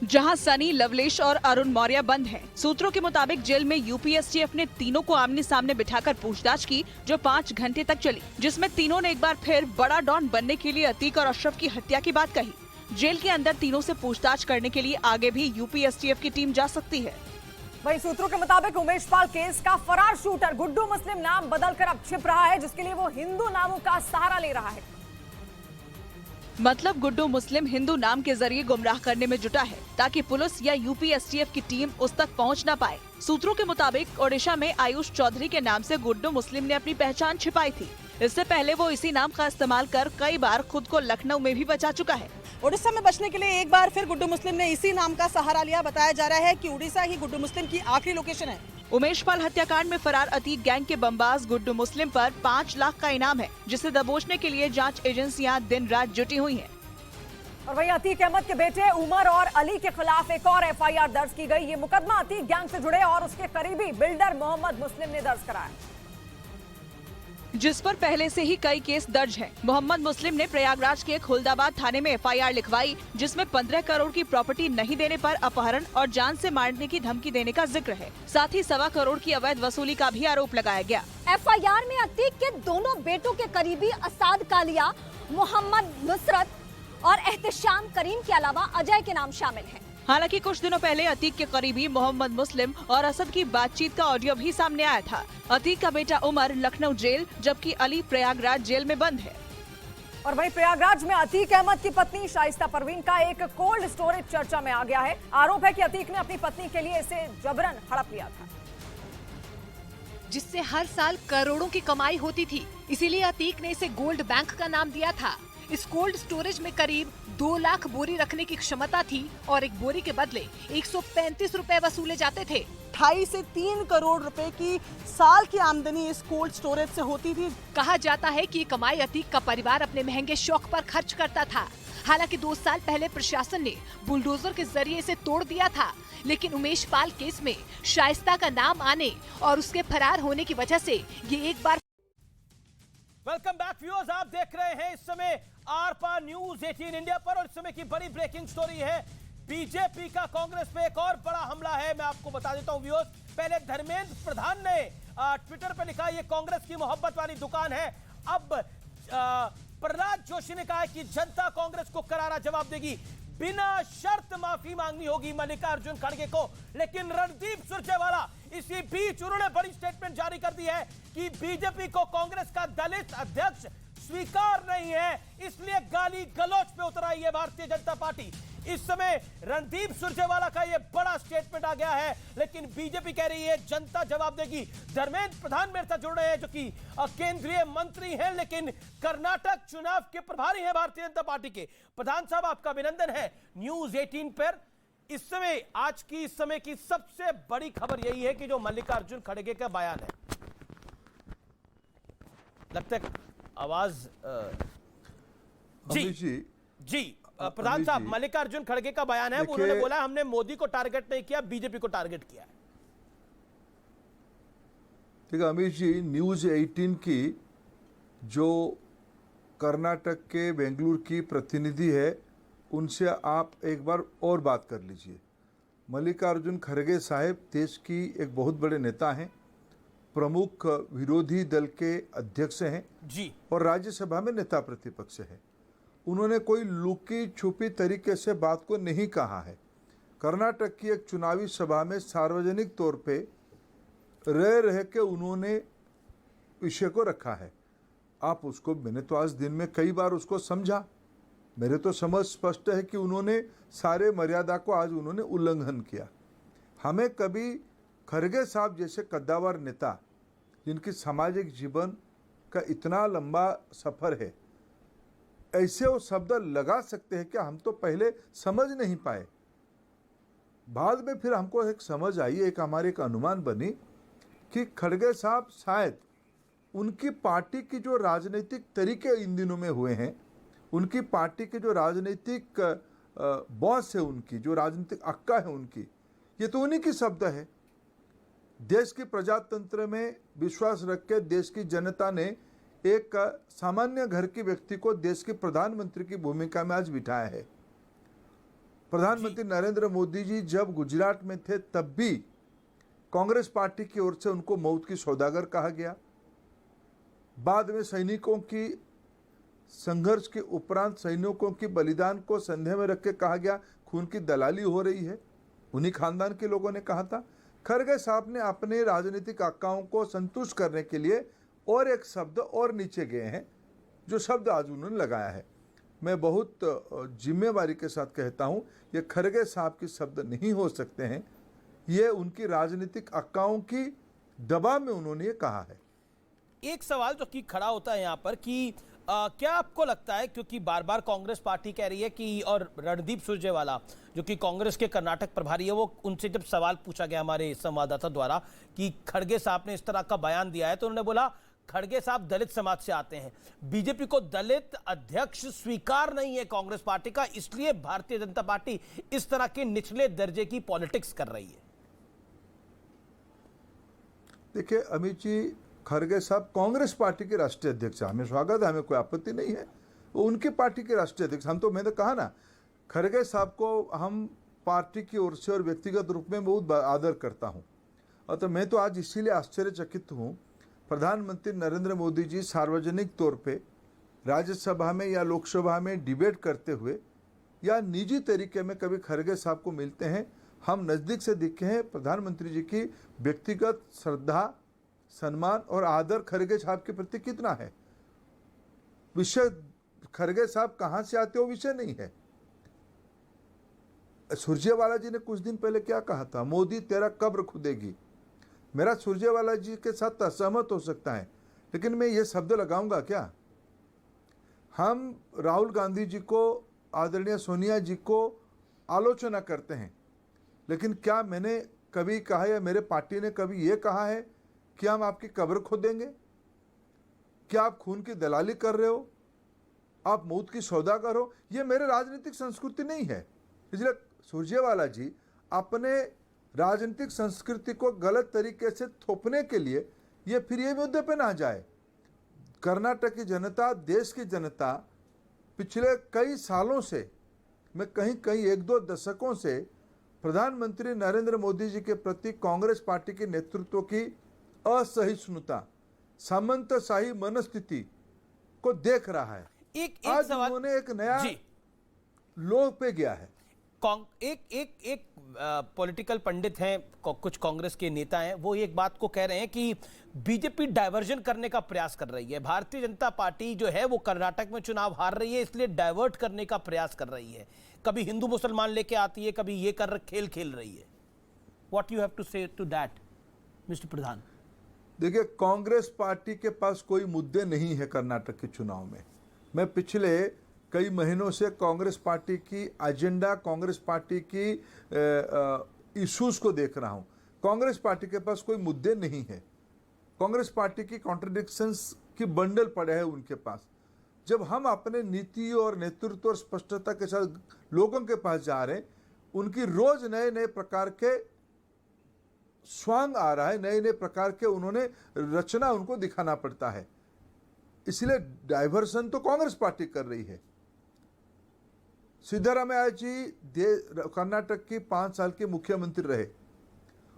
S12: जहां सनी, लवलेश और अरुण मौर्य बंद हैं। सूत्रों के मुताबिक जेल में यूपी एसटीएफ ने तीनों को आमने सामने बिठाकर पूछताछ की, जो 5 घंटे तक चली, जिसमें तीनों ने एक बार फिर बड़ा डॉन बनने के लिए अतीक और अशरफ की हत्या की बात कही। जेल के अंदर तीनों से पूछताछ करने के लिए आगे भी यूपी एसटीएफ की टीम जा सकती है।
S13: वहीं सूत्रों के मुताबिक उमेश पाल केस का फरार शूटर गुड्डू मुस्लिम नाम बदलकर अब छिप रहा है, जिसके लिए वो हिंदू नामों का सहारा ले रहा है।
S12: मतलब गुड्डू मुस्लिम हिंदू नाम के जरिए गुमराह करने में जुटा है ताकि पुलिस या यूपी एसटीएफ की टीम उस तक पहुंच न पाए। सूत्रों के मुताबिक ओडिशा में आयुष चौधरी के नाम से गुड्डू मुस्लिम ने अपनी पहचान छिपाई थी। इससे पहले वो इसी नाम का इस्तेमाल कर कई बार खुद को लखनऊ में भी बचा चुका है।
S19: उड़ीसा में बचने के लिए एक बार फिर गुड्डू मुस्लिम ने इसी नाम का सहारा लिया। बताया जा रहा है कि उड़ीसा ही गुड्डू मुस्लिम की आखिरी लोकेशन है।
S12: उमेश पाल हत्याकांड में फरार अतीक गैंग के बमबाज गुड्डू मुस्लिम पर 5 लाख का इनाम है, जिसे दबोचने के लिए जांच एजेंसियां दिन रात जुटी हुई हैं।
S13: और वहीं अतीक अहमद के बेटे उमर और अली के खिलाफ एक और एफआईआर दर्ज की गई। ये मुकदमा अतीक गैंग से जुड़े और उसके करीबी बिल्डर मोहम्मद मुस्लिम ने दर्ज कराया,
S12: जिस पर पहले से ही कई केस दर्ज हैं। मोहम्मद मुस्लिम ने प्रयागराज के खुलदाबाद थाने में एफआईआर लिखवाई, जिसमें 15 करोड़ की प्रॉपर्टी नहीं देने पर अपहरण और जान से मारने की धमकी देने का जिक्र है। साथ ही 1.25 करोड़ की अवैध वसूली का भी आरोप लगाया गया।
S20: एफआईआर में अतीक के दोनों बेटों के करीबी असाद कालिया, मोहम्मद नुसरत और एहतशाम करीम के अलावा अजय के नाम शामिल हैं।
S12: हालांकि कुछ दिनों पहले अतीक के करीबी मोहम्मद मुस्लिम और असद की बातचीत का ऑडियो भी सामने आया था। अतीक का बेटा उमर लखनऊ जेल, जबकि अली प्रयागराज जेल में बंद है।
S13: और वहीं प्रयागराज में अतीक अहमद की पत्नी शाइस्ता परवीन का एक कोल्ड स्टोरेज चर्चा में आ गया है। आरोप है कि अतीक ने अपनी पत्नी के लिए इसे जबरन हड़प लिया था,
S18: जिससे हर साल करोड़ों की कमाई होती थी। इसीलिए अतीक ने इसे गोल्ड बैंक का नाम दिया था। इस कोल्ड स्टोरेज में करीब 2 लाख बोरी रखने की क्षमता थी और एक बोरी के बदले 135 रुपए वसूले जाते थे।
S19: 2.5 से 3 करोड़ रुपए की साल की आमदनी इस कोल्ड स्टोरेज से होती थी।
S18: कहा जाता है कि कमाई अतीक का परिवार अपने महंगे शौक पर खर्च करता था। हालांकि 2 साल पहले प्रशासन ने बुलडोजर के जरिए इसे तोड़ दिया था, लेकिन उमेश पाल केस में शाइस्ता का नाम आने और उसके फरार होने की वजह से ये एक बार।
S1: वेलकम बैक व्यूअर्स, आप देख रहे हैं इस समय आर पार न्यूज 18 इंडिया पर और इस समय की बड़ी ब्रेकिंग स्टोरी है। बीजेपी का कांग्रेस पे एक और बड़ा हमला है। मैं आपको बता देता हूं व्यूअर्स, पहले धर्मेंद्र प्रधान ने ट्विटर पे लिखा ये कांग्रेस की मोहब्बत वाली दुकान है। अब प्रहलाद जोशी ने कहा कि जनता कांग्रेस को करारा जवाब देगी, बिना शर्त माफी मांगनी होगी मल्लिकार्जुन खड़गे को। लेकिन रणदीप सुरजेवाला इसी बीच उन्होंने बड़ी स्टेटमेंट जारी कर दी है कि बीजेपी को कांग्रेस का दलित अध्यक्ष स्वीकार नहीं है, इसलिए गाली गलौज पे उतर आई है भारतीय जनता पार्टी। इस समय रणदीप सुरजेवाला का यह बड़ा स्टेटमेंट आ गया है, लेकिन बीजेपी कह रही है जनता जवाब देगी। धर्मेंद्र प्रधान मेरे साथ जुड़ रहे हैं जो कि केंद्रीय मंत्री हैं, लेकिन कर्नाटक चुनाव के प्रभारी हैं भारतीय जनता पार्टी के। प्रधान साहब, आपका अभिनंदन है न्यूज 18 पर। इस समय आज की इस समय की सबसे बड़ी खबर यही है कि जो मल्लिकार्जुन खड़गे का बयान है, लगता है आवाज जी प्रधान साहब, मल्लिकार्जुन खड़गे का बयान है। उन्होंने बोला हमने मोदी को टारगेट नहीं किया, बीजेपी को टारगेट किया है।
S5: ठीक है अमित जी, न्यूज 18 की जो कर्नाटक के बेंगलुरु की प्रतिनिधि है उनसे आप एक बार और बात कर लीजिए। मल्लिकार्जुन खड़गे साहब देश की एक बहुत बड़े नेता हैं, प्रमुख विरोधी दल के अध्यक्ष हैं
S1: जी, और
S5: राज्यसभा में नेता प्रतिपक्ष है। उन्होंने कोई लुकी छुपी तरीके से बात को नहीं कहा है। कर्नाटक की एक चुनावी सभा में सार्वजनिक तौर पे रह के उन्होंने विषय को रखा है। आप उसको, मैंने तो आज दिन में कई बार उसको समझा, मेरे तो समझ स्पष्ट है कि उन्होंने सारे मर्यादा को आज उन्होंने उल्लंघन किया। हमें कभी खरगे साहब जैसे कद्दावर नेता जिनकी सामाजिक जीवन का इतना लंबा सफर है, ऐसे वो शब्द लगा सकते हैं क्या? हम तो पहले समझ नहीं पाए, बाद में फिर हमको एक समझ आई, एक हमारे एक अनुमान बनी कि खड़गे साहब शायद उनकी पार्टी की जो राजनीतिक तरीके इन दिनों में हुए हैं, उनकी पार्टी के जो राजनीतिक बॉस है, उनकी जो राजनीतिक अक्का है उनकी, ये तो उन्हीं की शब्द है। देश की प्रजातंत्र में विश्वास रख के देश की जनता ने एक सामान्य घर के व्यक्ति को देश के प्रधानमंत्री की भूमिका में आज बिठाया है। प्रधानमंत्री नरेंद्र मोदी जी जब गुजरात में थे तब भी कांग्रेस पार्टी की ओर से उनको मौत की सौदागर कहा गया। बाद में सैनिकों की संघर्ष के उपरांत सैनिकों की बलिदान को संदेह में रख के कहा गया खून की दलाली हो रही है, उन्हीं खानदान के लोगों ने कहा था। खरगे साहब ने अपने राजनीतिक आकाओं को संतुष्ट करने के लिए और एक शब्द और नीचे गए हैं, जो शब्द आज उन्होंने लगाया है। मैं बहुत जिम्मेवारी के साथ कहता हूं, ये खरगे साहब के शब्द नहीं हो सकते हैं, ये उनकी राजनीतिक आकाओं की दबाव में उन्होंने ये कहा है।
S1: एक सवाल जो कि खड़ा होता है यहाँ पर कि क्या आपको लगता है, क्योंकि बार बार कांग्रेस पार्टी कह रही है कि, और रणदीप सुरजेवाला जो कि कांग्रेस के कर्नाटक प्रभारी है, वो उनसे जब सवाल पूछा गया हमारे संवाददाता द्वारा कि खड़गे साहब ने इस तरह का बयान दिया है, तो उन्होंने बोला खड़गे साहब दलित समाज से आते हैं, बीजेपी को दलित अध्यक्ष स्वीकार नहीं है कांग्रेस पार्टी का, इसलिए भारतीय जनता पार्टी इस तरह के निचले दर्जे की पॉलिटिक्स कर रही है।
S5: देखिए अमित जी, खरगे साहब कांग्रेस पार्टी के राष्ट्रीय अध्यक्ष हैं, हमें स्वागत है, हमें कोई आपत्ति नहीं है, वो उनकी पार्टी के राष्ट्रीय अध्यक्ष। मैंने कहा ना, खरगे साहब को हम पार्टी की ओर से और व्यक्तिगत रूप में बहुत आदर करता हूं, और तो मैं तो आज इसीलिए आश्चर्यचकित हूं, प्रधानमंत्री नरेंद्र मोदी जी सार्वजनिक तौर पे राज्यसभा में या लोकसभा में डिबेट करते हुए या निजी तरीके में कभी खरगे साहब को मिलते हैं, हम नज़दीक से दिखे हैं। प्रधानमंत्री जी की व्यक्तिगत श्रद्धा, सम्मान और आदर खरगे साहब के प्रति कितना है। विषय खरगे साहब कहां से आते हो विषय नहीं है। सुरजेवाला जी ने कुछ दिन पहले क्या कहा था, मोदी तेरा कब्र खुदेगी। मेरा सुरजेवाला जी के साथ असहमत हो सकता है, लेकिन मैं ये शब्द लगाऊंगा क्या? हम राहुल गांधी जी को, आदरणीय सोनिया जी को आलोचना करते हैं, लेकिन क्या मैंने कभी कहा या मेरे पार्टी ने कभी ये कहा है कि हम आपकी कब्र खोदेंगे? क्या आप खून की दलाली कर रहे हो, आप मौत की सौदागर हो? ये मेरे राजनीतिक संस्कृति नहीं है। इसलिए सुरजेवाला जी अपने राजनीतिक संस्कृति को गलत तरीके से थोपने के लिए ये फिर ये मुद्दे पे ना जाए। कर्नाटक की जनता, देश की जनता पिछले कई सालों से, मैं कहीं 1-2 दशकों से प्रधानमंत्री नरेंद्र मोदी जी के प्रति कांग्रेस पार्टी के नेतृत्व की असहिष्णुता, सामंतशाही मनस्थिति को देख रहा है। आज उन्होंने एक नया लोग पे गया है।
S1: एक पॉलिटिकल पंडित हैं, कुछ कांग्रेस के नेता हैं, वो एक बात को कह रहे हैं कि बीजेपी डाइवर्जन करने का प्रयास कर रही है। भारतीय जनता पार्टी जो है वो कर्नाटक में चुनाव हार रही है, इसलिए डाइवर्ट करने का प्रयास कर रही है। कभी हिंदू मुसलमान लेके आती है, कभी ये खेल रही है। व्हाट यू हैव टू से टू दैट मिस्टर प्रधान?
S5: देखिए, कांग्रेस पार्टी के पास कोई मुद्दे नहीं है कर्नाटक के चुनाव में। मैं पिछले कई महीनों से कांग्रेस पार्टी की एजेंडा, कांग्रेस पार्टी की इश्यूज को देख रहा हूं। कांग्रेस पार्टी के पास कोई मुद्दे नहीं है। कांग्रेस पार्टी की कॉन्ट्रडिक्शंस की बंडल पड़े हैं उनके पास। जब हम अपने नीति और नेतृत्व और स्पष्टता के साथ लोगों के पास जा रहे हैं, उनकी रोज नए नए प्रकार के स्वांग आ रहा है, नए नए प्रकार के उन्होंने रचना उनको दिखाना पड़ता है। इसलिए डाइवर्सन तो कांग्रेस पार्टी कर रही है। सिद्धरामैया जी कर्नाटक की 5 साल के मुख्यमंत्री रहे,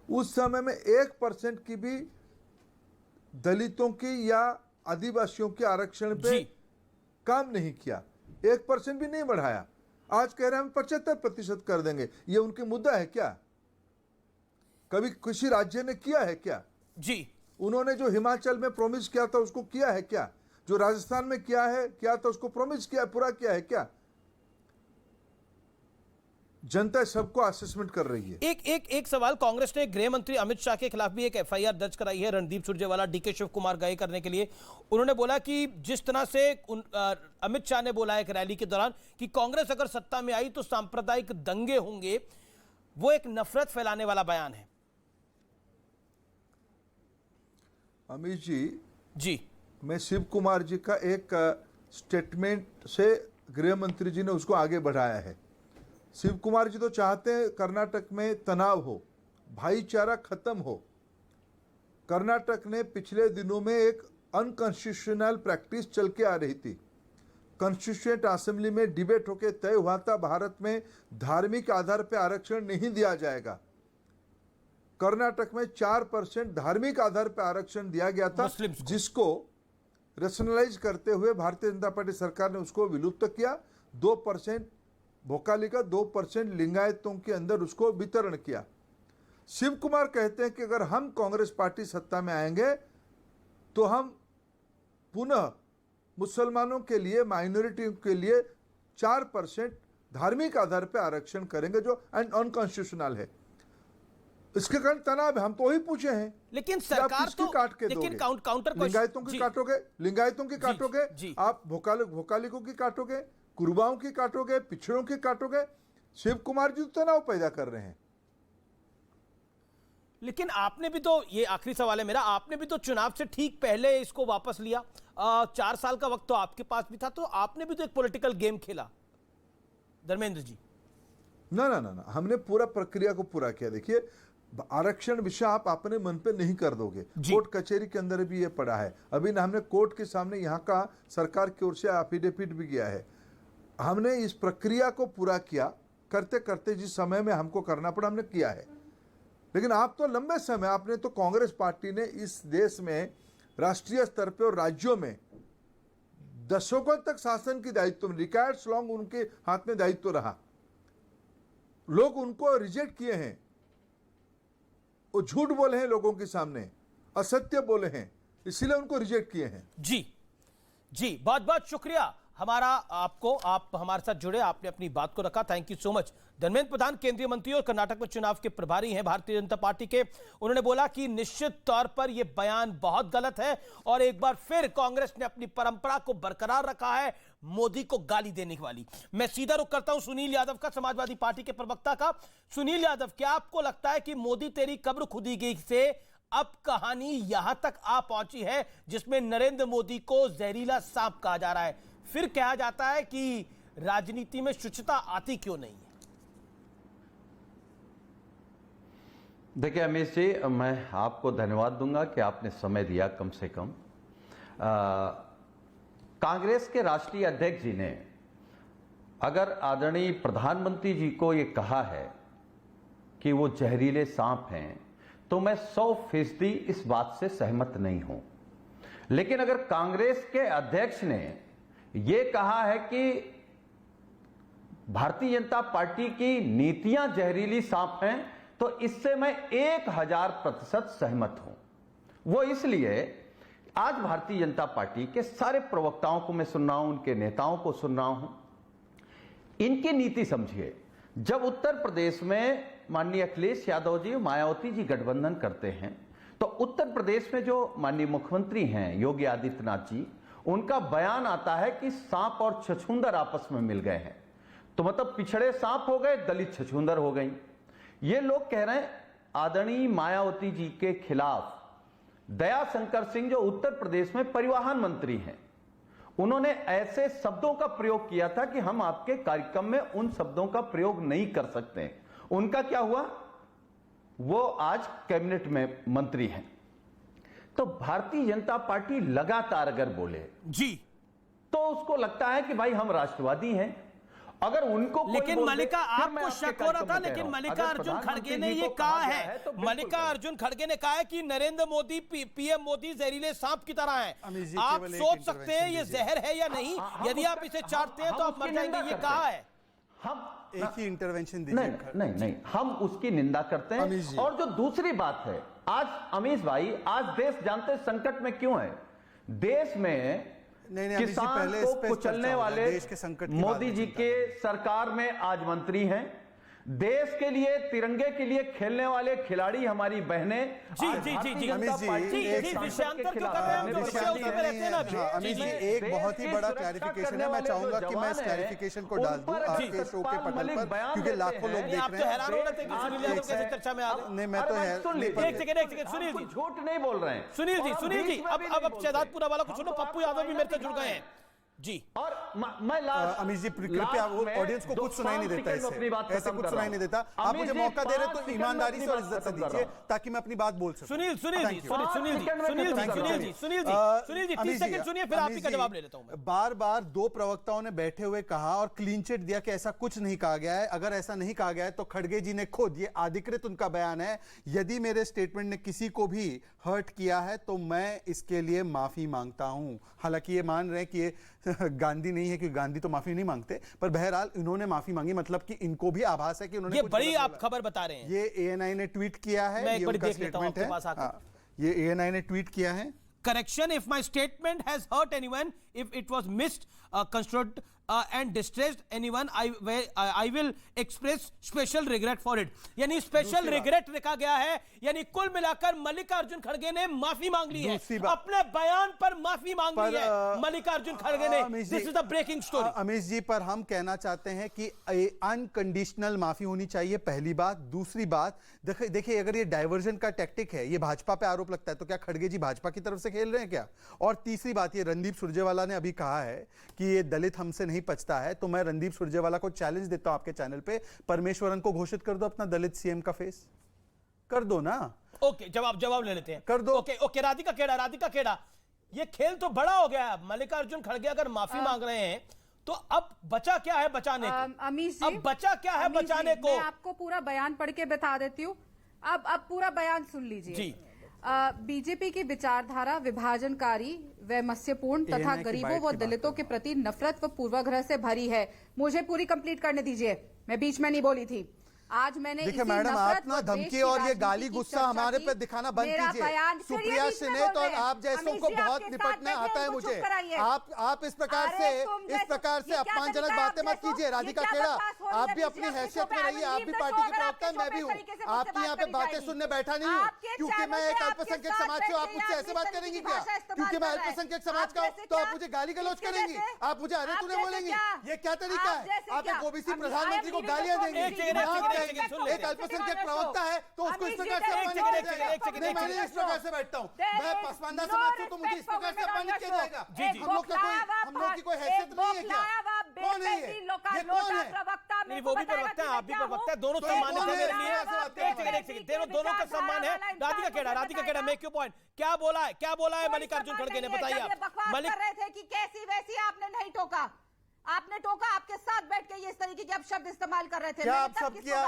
S5: उस समय में 1% की भी दलितों की या आदिवासियों के आरक्षण पे काम नहीं किया, 1% भी नहीं बढ़ाया। आज कह रहे हैं हम 75% कर देंगे। ये उनकी मुद्दा है क्या? कभी किसी राज्य ने किया है क्या?
S1: जी,
S5: उन्होंने जो हिमाचल में प्रॉमिस किया था उसको किया है क्या? जो राजस्थान में किया था उसको प्रॉमिस किया, पूरा किया है क्या? जनता सबको असेसमेंट कर रही है।
S1: एक सवाल, कांग्रेस ने गृह मंत्री अमित शाह के खिलाफ भी एक एफआईआर दर्ज कराई है। रणदीप सुरजेवाला, डीके शिव कुमार गए करने के लिए। उन्होंने बोला कि जिस तरह से अमित शाह ने बोला एक रैली के दौरान कि कांग्रेस अगर सत्ता में आई तो सांप्रदायिक दंगे होंगे, वो एक नफरत फैलाने वाला बयान है।
S5: अमित जी,
S1: जी
S5: मैं शिव कुमार जी का एक स्टेटमेंट से गृह मंत्री जी ने उसको आगे बढ़ाया है। शिव कुमार जी तो चाहते हैं कर्नाटक में तनाव हो, भाईचारा खत्म हो। कर्नाटक ने पिछले दिनों में एक अनकॉन्स्टिट्यूशनल प्रैक्टिस चल के आ रही थी। कॉन्स्टिट्यूएंट असेंबली में डिबेट होके तय हुआ था भारत में धार्मिक आधार पर आरक्षण नहीं दिया जाएगा। कर्नाटक में 4% धार्मिक आधार पर आरक्षण दिया गया था, जिसको रेशनलाइज करते हुए भारतीय जनता पार्टी सरकार ने उसको विलुप्त किया। 2% भोकाली का, 2% लिंगायतों के अंदर उसको वितरण किया। शिव कुमार कहते हैं कि अगर हम कांग्रेस पार्टी सत्ता में आएंगे तो हम पुनः मुसलमानों के लिए, माइनॉरिटी के लिए 4% धार्मिक आधार पर आरक्षण करेंगे, जो अनकॉन्स्टिट्यूशनल है। इसके कारण तनाव है। हम तो वही पूछे हैं,
S1: लेकिन सरकार तो
S5: काट के
S1: लेकिन काउंटर
S5: लिंगायतों की काटोगे, लिंगायतों की काटोगे, आप भोकालिकों की काटोगे, कुर्बाओं की काटोगे, पिछड़ों की काटोगे। शिव कुमार जी तो तनाव पैदा कर रहे हैं।
S1: लेकिन आपने भी तो, ये आखिरी सवाल है मेरा, आपने भी तो चुनाव से ठीक पहले इसको वापस लिया। 4 साल का वक्त तो आपके पास भी था, तो आपने भी तो एक पॉलिटिकल गेम खेला धर्मेंद्र जी।
S5: ना, हमने पूरा प्रक्रिया को पूरा किया। देखिए, आरक्षण विषय आप अपने मन पे नहीं कर दोगे। कोर्ट कचहरी के अंदर भी ये पड़ा है। अभी ना हमने कोर्ट के सामने यहाँ का सरकार की ओर से एफिडेविट भी किया है। हमने इस प्रक्रिया को पूरा किया, करते करते जिस समय में हमको करना पड़ा हमने किया है। लेकिन आप तो लंबे समय, आपने तो कांग्रेस पार्टी ने इस देश में राष्ट्रीय स्तर पे और राज्यों में दशकों तक शासन की दायित्व में, डिकेड्स लॉन्ग उनके हाथ में दायित्व रहा। लोग उनको रिजेक्ट किए हैं, वो झूठ बोले हैं लोगों के सामने, असत्य बोले हैं, इसीलिए उनको रिजेक्ट किए हैं।
S1: जी बहुत बहुत शुक्रिया हमारा आपको, आप हमारे साथ जुड़े, आपने अपनी बात को रखा। Thank you so much. Dharmendra Pradhan केंद्रीय मंत्री और कर्नाटक में चुनाव के प्रभारी हैं भारतीय जनता पार्टी के। उन्होंने बोला कि निश्चित तौर पर यह बयान बहुत गलत है और एक बार फिर कांग्रेस ने अपनी परंपरा को बरकरार रखा है मोदी को गाली देने वाली। मैं सीधा रुख करता हूं सुनील यादव का, समाजवादी पार्टी के प्रवक्ता का। सुनील यादव, क्या आपको लगता है कि मोदी तेरी कब्र खुदी गई से अब कहानी यहां तक आ पहुंची है जिसमें नरेंद्र मोदी को जहरीला सांप कहा जा रहा है? फिर कहा जाता है कि राजनीति में शुचिता आती क्यों नहीं है?
S21: देखिए अमीश जी, मैं आपको धन्यवाद दूंगा कि आपने समय दिया कम से कम। कांग्रेस के राष्ट्रीय अध्यक्ष जी ने अगर आदरणीय प्रधानमंत्री जी को ये कहा है कि वो जहरीले सांप हैं, तो मैं 100% इस बात से सहमत नहीं हूं। लेकिन अगर कांग्रेस के अध्यक्ष ने ये कहा है कि भारतीय जनता पार्टी की नीतियां जहरीली सांप हैं, तो इससे मैं 1000% सहमत हूं। वो इसलिए आज भारतीय जनता पार्टी के सारे प्रवक्ताओं को मैं सुन रहा हूं, उनके नेताओं को सुन रहा हूं। इनकी नीति समझिए। जब उत्तर प्रदेश में माननीय अखिलेश यादव जी, मायावती जी गठबंधन करते हैं, तो उत्तर प्रदेश में जो माननीय मुख्यमंत्री हैं योगी आदित्यनाथ जी, उनका बयान आता है कि सांप और छछूंदर आपस में मिल गए हैं। तो मतलब पिछड़े सांप हो गए, दलित छछूंदर हो गई। ये लोग कह रहे हैं आदरणीय मायावती जी के खिलाफ दया शंकर सिंह, जो उत्तर प्रदेश में परिवहन मंत्री हैं, उन्होंने ऐसे शब्दों का प्रयोग किया था कि हम आपके कार्यक्रम में उन शब्दों का प्रयोग नहीं कर सकते। उनका क्या हुआ? वो आज कैबिनेट में मंत्री हैं। तो भारतीय जनता पार्टी लगातार अगर बोले
S1: जी,
S21: तो उसको लगता है कि भाई हम राष्ट्रवादी हैं। अगर उनको
S1: लेकिन मल्लिका, आपको शक हो रहा था, लेकिन मल्लिका अर्जुन खड़गे ने ये कहा है, मल्लिका अर्जुन खड़गे ने कहा है कि नरेंद्र मोदी, पीएम मोदी जहरीले सांप की तरह हैं। आप सोच सकते हैं ये जहर है या नहीं। यदि आप इसे चाटते हैं तो आप मर जाएंगे, ये कहा है।
S21: हम
S11: एक ही इंटरवेंशन दीजिए।
S21: नहीं, हम उसकी निंदा करते हैं। और जो दूसरी बात है, आज अमीश भाई, आज देश जानते संकट में क्यों है। देश में किसान को कुचलने वाले मोदी जी के सरकार में आज मंत्री हैं। देश के लिए, तिरंगे के लिए खेलने वाले खिलाड़ी हमारी बहनें
S1: जी विषयांतर क्यों कर रहे हैं?
S11: अमित जी, एक बहुत ही बड़ा क्लैरिफिकेशन है, मैं चाहूंगा कि मैं इस क्लैरिफिकेशन को डाल दूं आपके शो के पटल पर, क्योंकि लाखों लोग देख रहे हैं।
S1: हैरान हो रहे थे कि सुनील यादव कैसे चर्चा में आ गए?
S11: नहीं, मैं तो
S1: एक सेकंड सुनील जी,
S21: झूठ नहीं बोल रहे हैं
S1: सुनील जी अब शहजादपुरा वाला को सुनो, पप्पू यादव भी मेरे से जुड़ गए हैं जी।
S21: और मैं
S11: अमित जी कृपया ऑडियंस को कुछ सुनाई नहीं देता, ऐसे कुछ सुनाई नहीं देता। आप मुझे मौका दे रहे तो ईमानदारी से और इज्जत से दीजिए ताकि मैं अपनी बात बोल सकूं।
S1: सुनील जी 30 सेकंड सुनिए, फिर आप ही का जवाब ले लेता हूं मैं।
S11: बार बार दो प्रवक्ताओं ने बैठे हुए कहा और क्लीन चिट दिया कि ऐसा कुछ नहीं कहा गया है। अगर ऐसा नहीं कहा गया है तो खड़गे जी ने खुद, ये अधिकृत उनका बयान है, यदि मेरे स्टेटमेंट ने किसी को भी हर्ट किया है तो मैं इसके लिए माफी मांगता हूं। हालांकि ये मान रहे हैं कि ये गांधी नहीं है, क्योंकि गांधी तो माफी नहीं मांगते, पर बहरहाल इन्होंने माफी मांगी, मतलब कि इनको भी आभास है कि उन्होंने
S1: ये बड़ी आप खबर बता रहे हैं।
S11: ये ANI ने ट्वीट किया है, ये उनका स्टेटमेंट है। ये ANI ने ट्वीट किया है।
S1: Correction, if my statement has hurt anyone, if it was misconstrued and distressed anyone, I will express special regret for it. यानी स्पेशल रिग्रेट लिखा गया है, यानी कुल मिलाकर मल्लिकार्जुन खड़गे ने माफी मांग ली है, अपने बयान पर माफी मांग ली है मल्लिकार्जुन खड़गे ने। This is the breaking story.
S11: Amit ji, पर हम कहना चाहते हैं कि अनकंडीशनल माफी होनी चाहिए, पहली बात। दूसरी बात, देखिए अगर ये डाइवर्जन का टैक्टिक है, ये भाजपा पे आरोप लगता है, तो क्या खड़गे जी भाजपा की तरफ से खेल रहे हैं क्या? और तीसरी बात, ये रणदीप सुरजेवाला ने अभी कहा है कि ये दलित हमसे नहीं पचता है, तो मैं रणदीप सुरजेवाला को चैलेंज देता हूं आपके चैनल पे, परमेश्वरन को घोषित कर दो अपना दलित सीएम का फेस, कर दो ना।
S1: ओके, जवाब ले लेते हैं,
S11: कर दो।
S1: ओके राधिका खेड़ा, ये खेल तो बड़ा हो गया है। मल्लिकार्जुन खड़गे अगर माफी मांग रहे हैं तो अब बचा क्या है बचाने को?
S10: अमीश जी,
S1: अब बचा क्या है बचाने को?
S10: मैं आपको पूरा बयान पढ़ के बता देती हूँ। अब पूरा बयान सुन लीजिए जी। बीजेपी की विचारधारा विभाजनकारी व मत्स्यपूर्ण तथा गरीबों व दलितों के प्रति नफरत व पूर्वाग्रह से भरी है। मुझे पूरी कंप्लीट करने दीजिए, मैं बीच में नहीं बोली थी। आज मैंने
S11: देखिए मैडम, आप ना धमकी और ये गाली गुस्सा हमारे पे दिखाना बंद कीजिए। सुप्रिया सिनेत और आप जैसों को बहुत निपटना आता है मुझे। आप इस प्रकार से अपमानजनक बातें मत कीजिए। राधिका खेड़ा, आप भी अपनी हैसियत में रहिए, आप भी पार्टी के प्रवक्ता, मैं भी हूँ। आपकी यहाँ पे बातें सुनने बैठा नहीं हूँ, क्योंकि मैं एक अल्पसंख्यक समाज से। आप मुझसे ऐसे बात करेंगी क्या? क्योंकि मैं अल्पसंख्यक समाज का हूँ तो आप मुझे गाली गलौज करेंगी? आप मुझे अरे तूने बोलेंगी? ये क्या तरीका है? आप एक ओबीसी प्रधानमंत्री को गालियां देंगे? एक अल्पसंख्यक प्रवक्ता है तो उसको इस प्रकार से अपमानित किया जाएगा? नहीं, मैं इस प्रकार से बैठता हूँ। मैं पसमानदा समाज से, तो मुझे इस प्रकार से अपमानित किया जाएगा? हम लोग की कोई हैसियत नहीं है क्या? कौन है ये कौन है?
S1: नहीं, वो भी प्रवक्ता है, आप भी प्रवक्ता है, दोनों सम्मान है मेरे लिए। दोनों का सम्मान है। Radhika Khera, make your point. क्या बोला है मल्लिकार्जुन खड़गे ने, बताइए आप।
S8: मलिक कर रहे थे कि कैसी वैसी, आपने नहीं टोका, आपने टोका, आपके साथ बैठ के ये इस तरीके के अपशब्द इस्तेमाल कर रहे थे।
S11: क्या अपशब्द किया?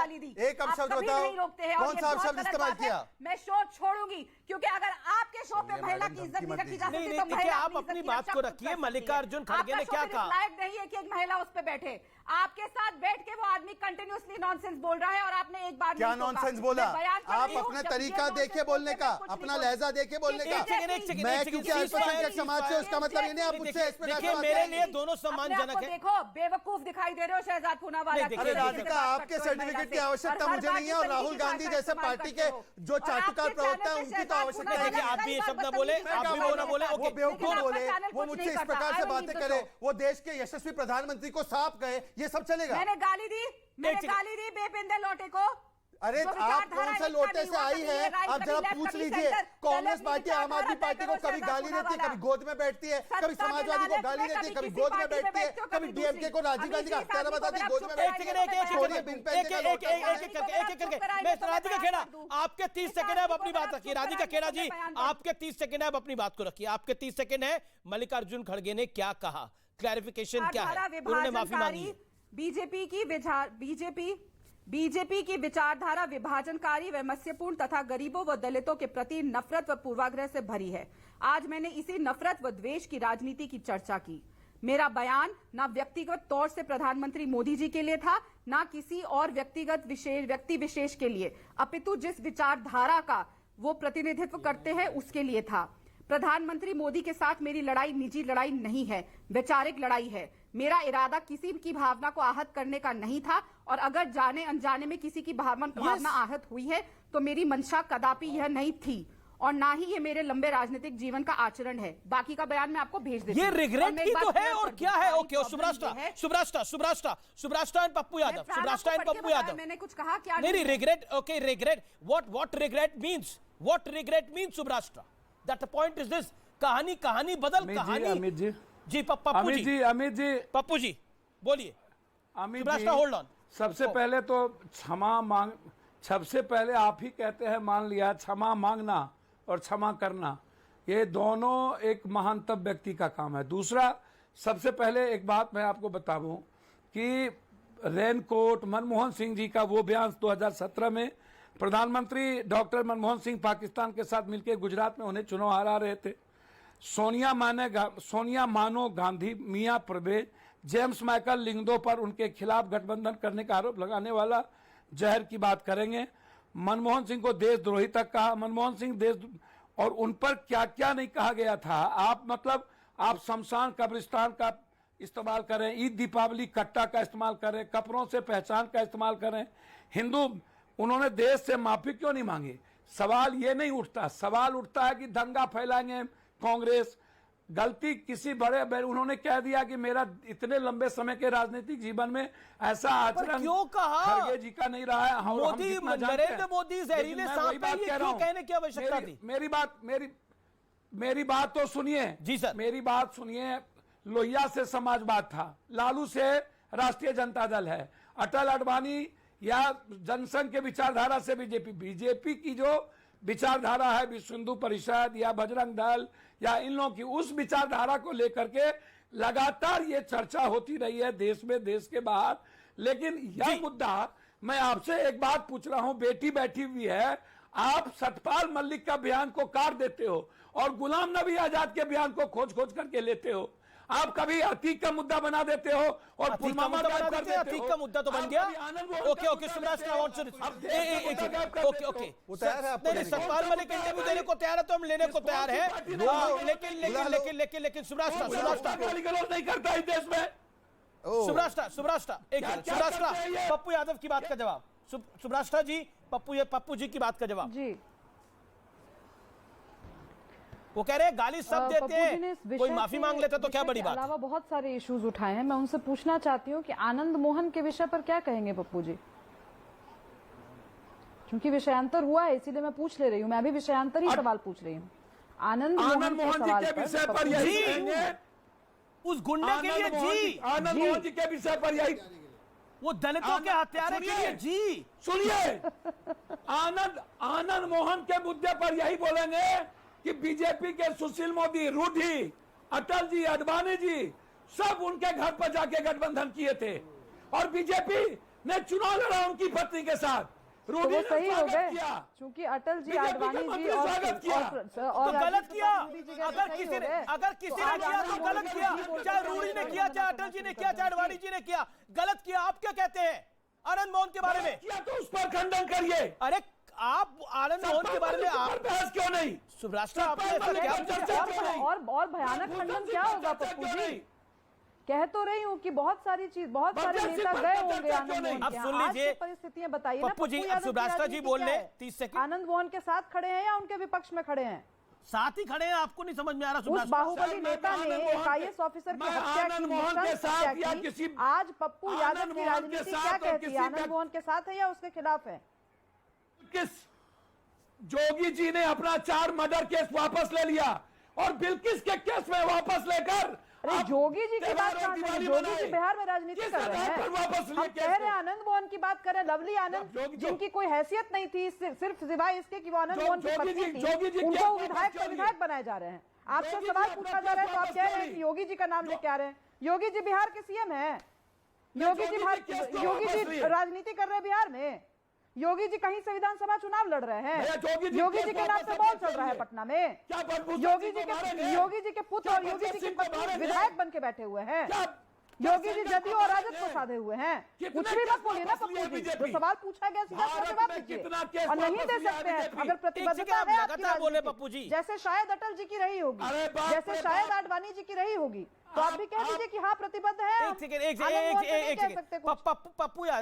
S11: एक अपशब्द बताओ, कौन सा अपशब्द इस्तेमाल किया?
S8: मैं शो छोड़ूंगी, क्योंकि अगर आपके शो पे महिला की इज्जत नहीं रखी जा सकती तो महिला
S1: आप अपनी बात को रखिए। मल्लिकार्जुन खड़गे ने क्या कहा?
S8: लायक नहीं है कि एक महिला उस पे बैठे। आपके साथ बैठ के वो आदमी कंटिन्यूअसली नॉनसेंस बोल रहा है और आपने एक बार
S11: क्या नॉनसेंस बोला? आप अपना तरीका देखिए बोलने का, अपना लहजा देखिए बोलने का। मैं क्योंकि अल्पसंख्यक समाज से, उसका मतलब ये नहीं आप मुझसे इस प्रकार से।
S1: मेरे लिए दोनों सम्मानजनक है।
S8: देखो, बेवकूफ दिखाई दे रहे हो शहजाद पूनावाला।
S11: अरे राधिका, आपके सर्टिफिकेट की आवश्यकता मुझे नहीं है, और राहुल गांधी जैसे पार्टी के जो चाटुकार प्रवक्ता है उनकी तो आवश्यकता नहीं है।
S1: आप भी ये शब्द बोले, आप भी वो ना बोले।
S11: वो बेवकूफ बोले, वो मुझसे इस प्रकार से बातें करे, वो देश के यशस्वी प्रधानमंत्री को साफ कहे, ये सब चलेगा?
S8: मैंने गाली दी बेपिंदे लोटे को।
S11: अरे आप कौन सा लोटे से आई है? आप जरा पूछ लीजिए। कांग्रेस पार्टी आम आदमी पार्टी को कभी गाली देती है, कभी गोद में बैठती है, कभी समाजवादी को गाली देती है, कभी गोद में बैठती है, कभी डीएमके को राजीव गांधी का हत्यारा बताती है, गोद में बैठती है।
S1: राधिका खेड़ा, आपके 30 सेकंड है, आप अपनी बात रखिए। राधिका खेड़ा जी, आपके 30 सेकंड है, आप अपनी बात को रखिए। आपके 30 सेकंड है। मल्लिकार्जुन खड़गे ने क्या कहा, क्लैरिफिकेशन क्या है? उन्होंने माफी मांगी।
S10: बीजेपी की विचारधारा विभाजनकारी व मत्स्यपूर्ण तथा गरीबों व दलितों के प्रति नफरत व पूर्वाग्रह से भरी है। आज मैंने इसी नफरत व द्वेष की राजनीति की चर्चा की। मेरा बयान न व्यक्तिगत तौर से प्रधानमंत्री मोदी जी के लिए था, न किसी और व्यक्ति विशेष के लिए, अपितु जिस विचारधारा का वो प्रतिनिधित्व करते हैं उसके लिए था। प्रधानमंत्री मोदी के साथ मेरी लड़ाई निजी लड़ाई नहीं है, वैचारिक लड़ाई है। मेरा इरादा किसी की भावना को आहत करने का नहीं था, और अगर जाने अनजाने में किसी की भावना आहत हुई है तो मेरी मंशा कदापि यह नहीं थी, और ना ही ये मेरे लंबे राजनीतिक जीवन का आचरण है। बाकी का बयान मैं आपको भेज देती हूं।
S1: ये रिग्रेट ही तो है और क्या है? ओके, सुब्रास्टा एंड पप्पू यादव,
S10: मैंने कुछ कहा क्या?
S1: नहीं, regret, okay, regret, what regret means, what regret means सुब्रास्टा, दैट पॉइंट इज दिस। कहानी बदल, कहानी।
S6: अमित जी,
S1: जी पप्पू जी, पप्पू जी बोलिए। सुब्रास्टा होल्ड ऑन।
S6: सबसे पहले तो सबसे पहले आप ही कहते हैं, मान लिया, क्षमा मांगना और क्षमा करना, ये दोनों एक महानतम व्यक्ति का काम है। दूसरा, सबसे पहले एक बात मैं आपको बताऊं कि रेनकोट, मनमोहन सिंह जी का वो बयान 2017 में प्रधानमंत्री डॉक्टर मनमोहन सिंह पाकिस्तान के साथ मिलकर गुजरात में उन्हें चुनाव हरा रहे थे। सोनिया मानो गांधी, मियां परवेज, जेम्स माइकल लिंगदो पर उनके खिलाफ गठबंधन करने का आरोप लगाने वाला जहर की बात करेंगे। मनमोहन सिंह को देशद्रोही तक कहा। मनमोहन सिंह देश, और उन पर क्या क्या नहीं कहा गया था। आप शमशान कब्रिस्तान का इस्तेमाल करें, ईद दीपावली कट्टा का इस्तेमाल करें, कपड़ों से पहचान का इस्तेमाल करें। हिंदू, उन्होंने देश से माफी क्यों नहीं मांगी? सवाल ये नहीं उठता। सवाल उठता है कि दंगा फैलाएंगे कांग्रेस। गलती किसी बड़े, उन्होंने कह दिया कि मेरा इतने लंबे समय के राजनीतिक जीवन में ऐसा आचरण
S1: क्यों कहा
S6: खड़गे जी का नहीं रहा है।
S1: नरेंद्र मोदी जहरीले सांप है, ये क्यों कहने की आवश्यकता थी?
S6: मेरी बात तो सुनिए
S1: जी सर,
S6: मेरी बात सुनिए। लोहिया से समाजवाद था, लालू से राष्ट्रीय जनता दल है, अटल अडवाणी या जनसंघ के विचारधारा से बीजेपी की जो विचारधारा है, विश्व हिंदू परिषद या बजरंग दल या इन लोगों की, उस विचारधारा को लेकर के लगातार ये चर्चा होती रही है देश में, देश के बाहर। लेकिन यह मुद्दा, मैं आपसे एक बात पूछ रहा हूं, बेटी बैठी हुई है, आप सतपाल मलिक का बयान को काट देते हो और गुलाम नबी आजाद के बयान को खोज करके लेते हो। आप कभी अतीक का मुद्दा बना देते हो और पुलवामा का कर देते हो।
S1: अतीक का मुद्दा तो बन गया। ओके, सुब्रास्टा वांट्स ओके, नहीं, सतपाल मलिक इंटरव्यू देने को तैयार है तो हम लेने को तैयार है, लेकिन सुब्रास्टा
S6: नहीं करता इस देश में।
S1: सुब्रास्टा पप्पू यादव की बात का जवाब। सुब्रास्टा जी, पप्पू जी की बात का जवाब
S10: जी।
S1: वो कह रहे हैं गाली सब देते हैं, कोई माफी मांग लेता तो क्या बड़ी बात।
S10: अलावा बहुत सारे इश्यूज उठाए हैं, मैं उनसे पूछना चाहती हूँ कि आनंद मोहन के विषय पर क्या कहेंगे पप्पू जी? क्योंकि विषयांतर हुआ है, इसीलिए मैं पूछ ले रही हूँ, मैं अभी विषयांतर ही सवाल पूछ रही हूँ। आनंद मोहन के
S6: विषय पर यही कहेंगे,
S1: उस गुंडे के लिए जी,
S6: आनंद मोहन जी के विषय पर यही,
S1: वो दलितों के हत्यारे के लिए जी।
S6: सुनिए, आनंद मोहन के मुद्दे पर यही बोलेंगे कि बीजेपी के सुशील मोदी, रूडी, अटल जी, अडवाणी जी सब उनके घर पर जाके गठबंधन किए थे और बीजेपी ने चुनाव लड़ा उनकी पत्नी के साथ। रूडी
S10: तो सही हो गए, क्योंकि अटल जी, अडवाणी जी और
S1: गलत किया। अगर किसी ने किया तो गलत किया, चाहे रूडी ने किया, चाहे अटल जी ने किया, चाहे अडवाणी जी ने किया, गलत किया। आप क्या कहते हैं आनंद मोहन के बारे में?
S6: किया तो उस पर खंडन करिए।
S1: अरे आप आनंद मोहन के बारे में आप
S6: बहस क्यों नहीं?
S1: सुब्रास्टा, आपने ऐसा क्या?
S10: और भयानक खंडन क्या होगा पप्पू जी? कह तो रही हूँ कि बहुत सारे नेता गए होंगे आनंद मोहन।
S1: अब सुन लीजिए
S10: परिस्थितियां बताइए ना
S1: पप्पू जी। अब सुब्रास्टा जी बोल ले 30 सेकंड।
S10: आनंद मोहन के साथ खड़े हैं या उनके विपक्ष में खड़े हैं?
S1: साथ ही खड़े हैं। आपको नहीं समझ में आ रहा?
S10: उस बाहुबली नेता ने एक IAS ऑफिसर की हत्या की, आज पप्पू यादव की राजनीति क्या कहती है? आनंद मोहन के साथ है या उसके खिलाफ है?
S6: किस जोगी जी ने अपना 4 मर्डर केस वापस ले लिया और बिल्किस के केस में वापस लेकर,
S10: अरे जोगी जी की बात कहां से? जोगी जी बिहार में राजनीति कर रहे हैं। हम कह रहे हैं आनंद मोहन की बात करें, लवली आनंद, जिनकी कोई हैसियत नहीं थी सिर्फ सिवाय इसके कि वो आनंद मोहन की पत्नी थी, उनको विधायक बनाए जा रहे हैं। आपसे सवाल पूछा जा रहा है तो आप कह रहे हैं कि योगी जी का नाम लेके आ रहे हैं। योगी जी बिहार के CM है। योगी जी राजनीति कर रहे हैं बिहार में। योगी जी कहीं से विधानसभा चुनाव लड़ रहे हैं। योगी जी के नाम से बॉल चल रहा है पटना में। योगी जी के पुत्र और योगी जी की पत्नी विधायक बन के बैठे हुए हैं।
S13: योगी जी जदयू और राजद को साधे हुए हैं। कुछ भी मत बोलिए ना पप्पू जी, जो सवाल पूछा गया सीधा उसका जवाब दीजिए। और नहीं दे सकते हैं अगर प्रतिबद्धता है आपकी राजनीति, जैसे शायद अटल जी की रही होगी, जैसे शायद आडवाणी जी की रही होगी, तो आप भी कह दीजिए कि हाँ प्रतिबद्ध है।
S1: पप्पू यार,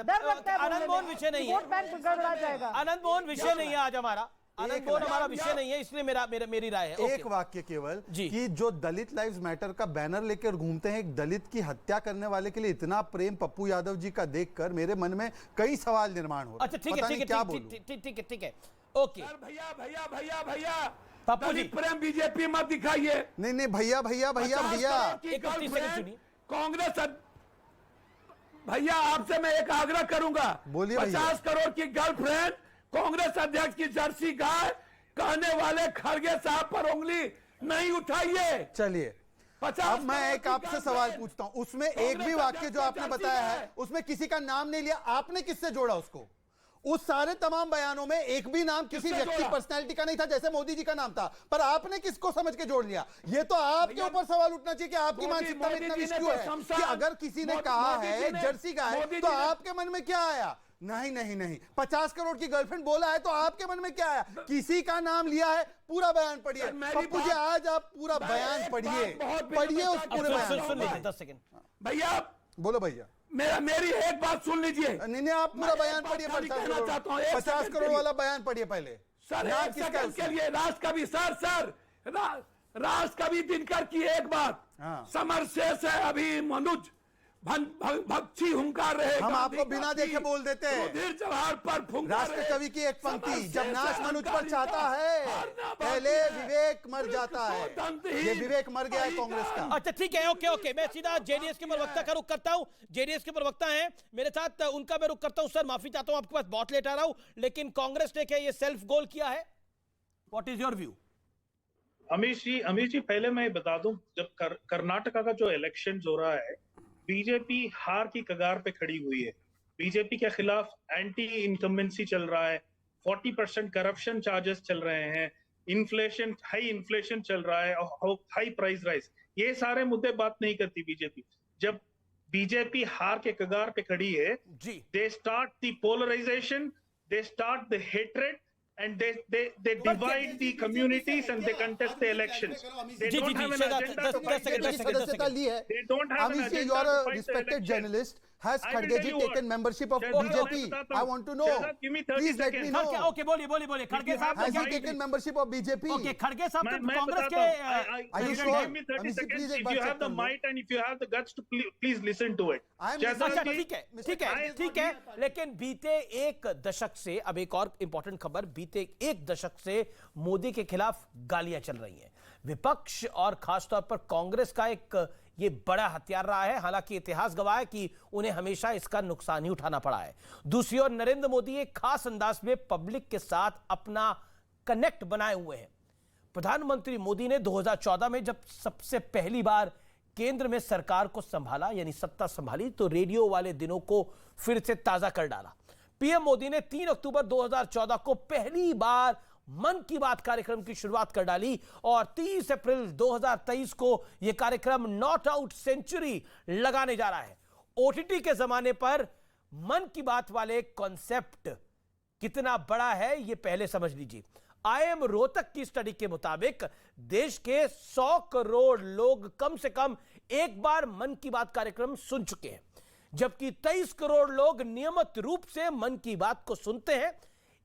S1: आनंद मोहन विषय नहीं है,
S13: वोट बैंक गड़बड़ा जाएगा।
S1: आनंद मोहन विषय नहीं है आज हमारा, आनंद मोहन हमारा विषय नहीं है, इसलिए मेरी राय है।
S11: एक वाक्य केवल कि जो दलित लाइव्स मैटर का बैनर लेकर घूमते हैं, एक दलित की हत्या करने वाले के लिए इतना प्रेम पप्पू यादव जी का देखकर मेरे मन में कई सवाल निर्माण हो रहे हैं।
S1: अच्छा ठीक है, ठीक है, ओके।
S6: भैया
S1: पप्पू जी
S6: प्रेम बीजेपी मत दिखाइए।
S11: नहीं भैया
S6: कांग्रेस भैया आपसे मैं एक आग्रह करूंगा,
S11: बोलिए
S6: 50 करोड़ की गर्लफ्रेंड कांग्रेस अध्यक्ष की जर्सी गाय कहने वाले खड़गे साहब पर उंगली नहीं उठाइए।
S11: चलिए अब मैं एक आपसे सवाल पूछता हूं, उसमें एक भी वाक्य जो आपने बताया है उसमें किसी का नाम नहीं लिया, आपने किससे जोड़ा उसको? उस सारे तमाम बयानों में एक भी नाम किसी व्यक्ति पर्सनैलिटी का नहीं था, जैसे मोदी जी का नाम था, पर आपने किसको समझ के जोड़ लिया? ये तो आपके ऊपर सवाल उठना चाहिए कि आपकी मानसिकता में इतना विष क्यों है कि अगर किसी ने कहा है जर्सी गाय तो आपके मन में क्या आया? नहीं 50 करोड़ की गर्लफ्रेंड बोला है तो आपके मन में क्या आया? किसी का नाम लिया है? पूरा बयान पढ़िए पप्पू जी, आज आप पूरा बयान पढ़िए उस पूरे बयान।
S1: 10 सेकंड
S11: भैया बोलो भैया,
S6: मेरी एक बात सुन लीजिए।
S11: नहीं आप पूरा बयान पढ़िए, 50 करोड़ वाला बयान पढ़िए पहले।
S6: सर के लिए राष्ट्र कवि सर राष्ट्र कवि दिनकर की एक बात, समर शेष है अभी मनुज भक्ति हुंकार रहे।
S11: हम आपको बिना देखे बोल देते हैं।
S6: जवाहर पर
S11: राष्ट्र कवि की एक पंक्ति, जब नाश मनुज पर चाहता है पहले विवेक मर जाता है। ये विवेक मर गया है कांग्रेस का।
S1: अच्छा ठीक है, ओके। मैं सीधा जेडीएस के प्रवक्ता का रुख करता हूं। जेडीएस के प्रवक्ता हैं मेरे साथ, उनका मैं रुख करता हूं। सर माफी चाहता हूं, आपके पास बहुत लेट आ रहा हूं, लेकिन कांग्रेस ने क्या ये सेल्फ गोल किया है? What is your view?
S7: Amish ji पहले मैं बता दूं, जब कर्नाटका का जो इलेक्शन हो रहा है, बीजेपी हार की कगार पे खड़ी हुई है। बीजेपी के खिलाफ एंटी इनकम्बेंसी चल रहा है, 40% करप्शन चार्जेस चल रहे हैं, हाई इन्फ्लेशन चल रहा है और हाई प्राइस राइज, ये सारे मुद्दे बात नहीं करती बीजेपी। जब बीजेपी हार के कगार पे खड़ी है, they start the polarisation, they start the hatred and they divide the communities and they contest the elections. They don't have an agenda to fight the elections. They don't have an agenda
S11: you are
S7: to
S11: a
S7: fight the
S11: respected
S7: elections.
S11: journalist. Has Khadge ji taken membership of BJP? I want to know. Please let me know.
S1: Okay बोलिए खड़गे साहब,
S11: has he taken membership of BJP?
S1: Okay खड़गे साहब कांग्रेस के
S11: are you sure?
S7: Give me 30 seconds. If you have the might and if you have the guts to please listen to it.
S1: ठीक है, लेकिन बीते एक दशक से, अब एक और इंपॉर्टेंट खबर, बीते एक दशक से मोदी के खिलाफ गालियां चल रही हैं। विपक्ष और खासतौर पर कांग्रेस का एक ये बड़ा हथियार रहा है, हालांकि इतिहास गवाह है कि उन्हें हमेशा इसका नुकसान ही उठाना पड़ा है। दूसरी ओर नरेंद्र मोदी एक खास अंदाज में पब्लिक के साथ अपना कनेक्ट बनाए हुए हैं। प्रधानमंत्री मोदी ने 2014 में जब सबसे पहली बार केंद्र में सरकार को संभाला, यानी सत्ता संभाली, तो रेडियो वाले दिनों को फिर से ताजा कर डाला। पीएम मोदी ने 3 अक्टूबर 2014 को पहली बार मन की बात कार्यक्रम की शुरुआत कर डाली और 30 अप्रैल 2023 को यह कार्यक्रम नॉट आउट सेंचुरी लगाने जा रहा है। ओटीटी के जमाने पर मन की बात वाले कॉन्सेप्ट कितना बड़ा है यह पहले समझ लीजिए। IIM रोहतक की स्टडी के मुताबिक देश के 100 करोड़ लोग कम से कम एक बार मन की बात कार्यक्रम सुन चुके हैं, जबकि 23 करोड़ लोग नियमित रूप से मन की बात को सुनते हैं।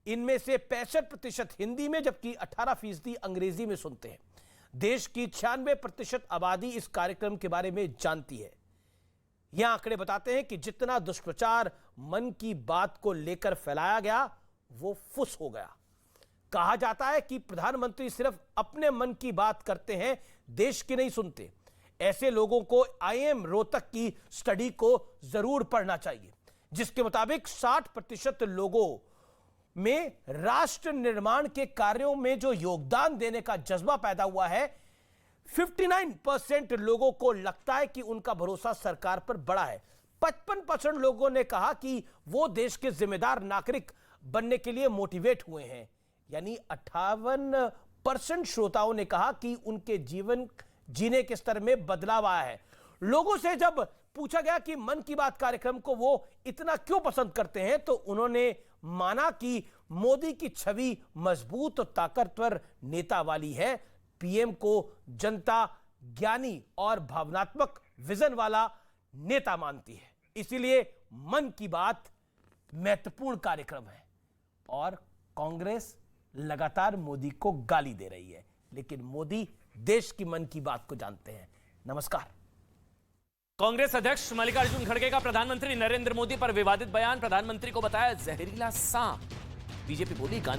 S1: इनमें से 65% हिंदी में, जबकि 18% अंग्रेजी में सुनते हैं। देश की 96% आबादी इस कार्यक्रम के बारे में जानती है। यह आंकड़े बताते हैं कि जितना दुष्प्रचार मन की बात को लेकर फैलाया गया वो फुस हो गया। कहा जाता है कि प्रधानमंत्री सिर्फ अपने मन की बात करते हैं, देश की नहीं सुनते। ऐसे लोगों को IIM रोहतक की स्टडी को जरूर पढ़ना चाहिए, जिसके मुताबिक 60% लोगों में राष्ट्र निर्माण के कार्यों में जो योगदान देने का जज्बा पैदा हुआ है, 59% लोगों को लगता है कि उनका भरोसा सरकार पर बड़ा है। 55% लोगों ने कहा कि वो देश के जिम्मेदार नागरिक बनने के लिए मोटिवेट हुए हैं, यानी 58% श्रोताओं ने कहा कि उनके जीवन जीने के स्तर में बदलाव आया है। लोगों से जब पूछा गया कि मन की बात कार्यक्रम को वो इतना क्यों पसंद करते हैं, तो उन्होंने माना कि मोदी की छवि मजबूत और ताकतवर नेता वाली है। पीएम को जनता ज्ञानी और भावनात्मक विजन वाला नेता मानती है, इसीलिए मन की बात महत्वपूर्ण कार्यक्रम है। और कांग्रेस लगातार मोदी को गाली दे रही है, लेकिन मोदी देश की मन की बात को जानते हैं। नमस्कार।
S9: कांग्रेस अध्यक्ष मल्लिकार्जुन खड़गे का प्रधानमंत्री नरेंद्र मोदी पर विवादित बयान, प्रधानमंत्री को बताया जहरीला सांप। बीजेपी बोली गांधी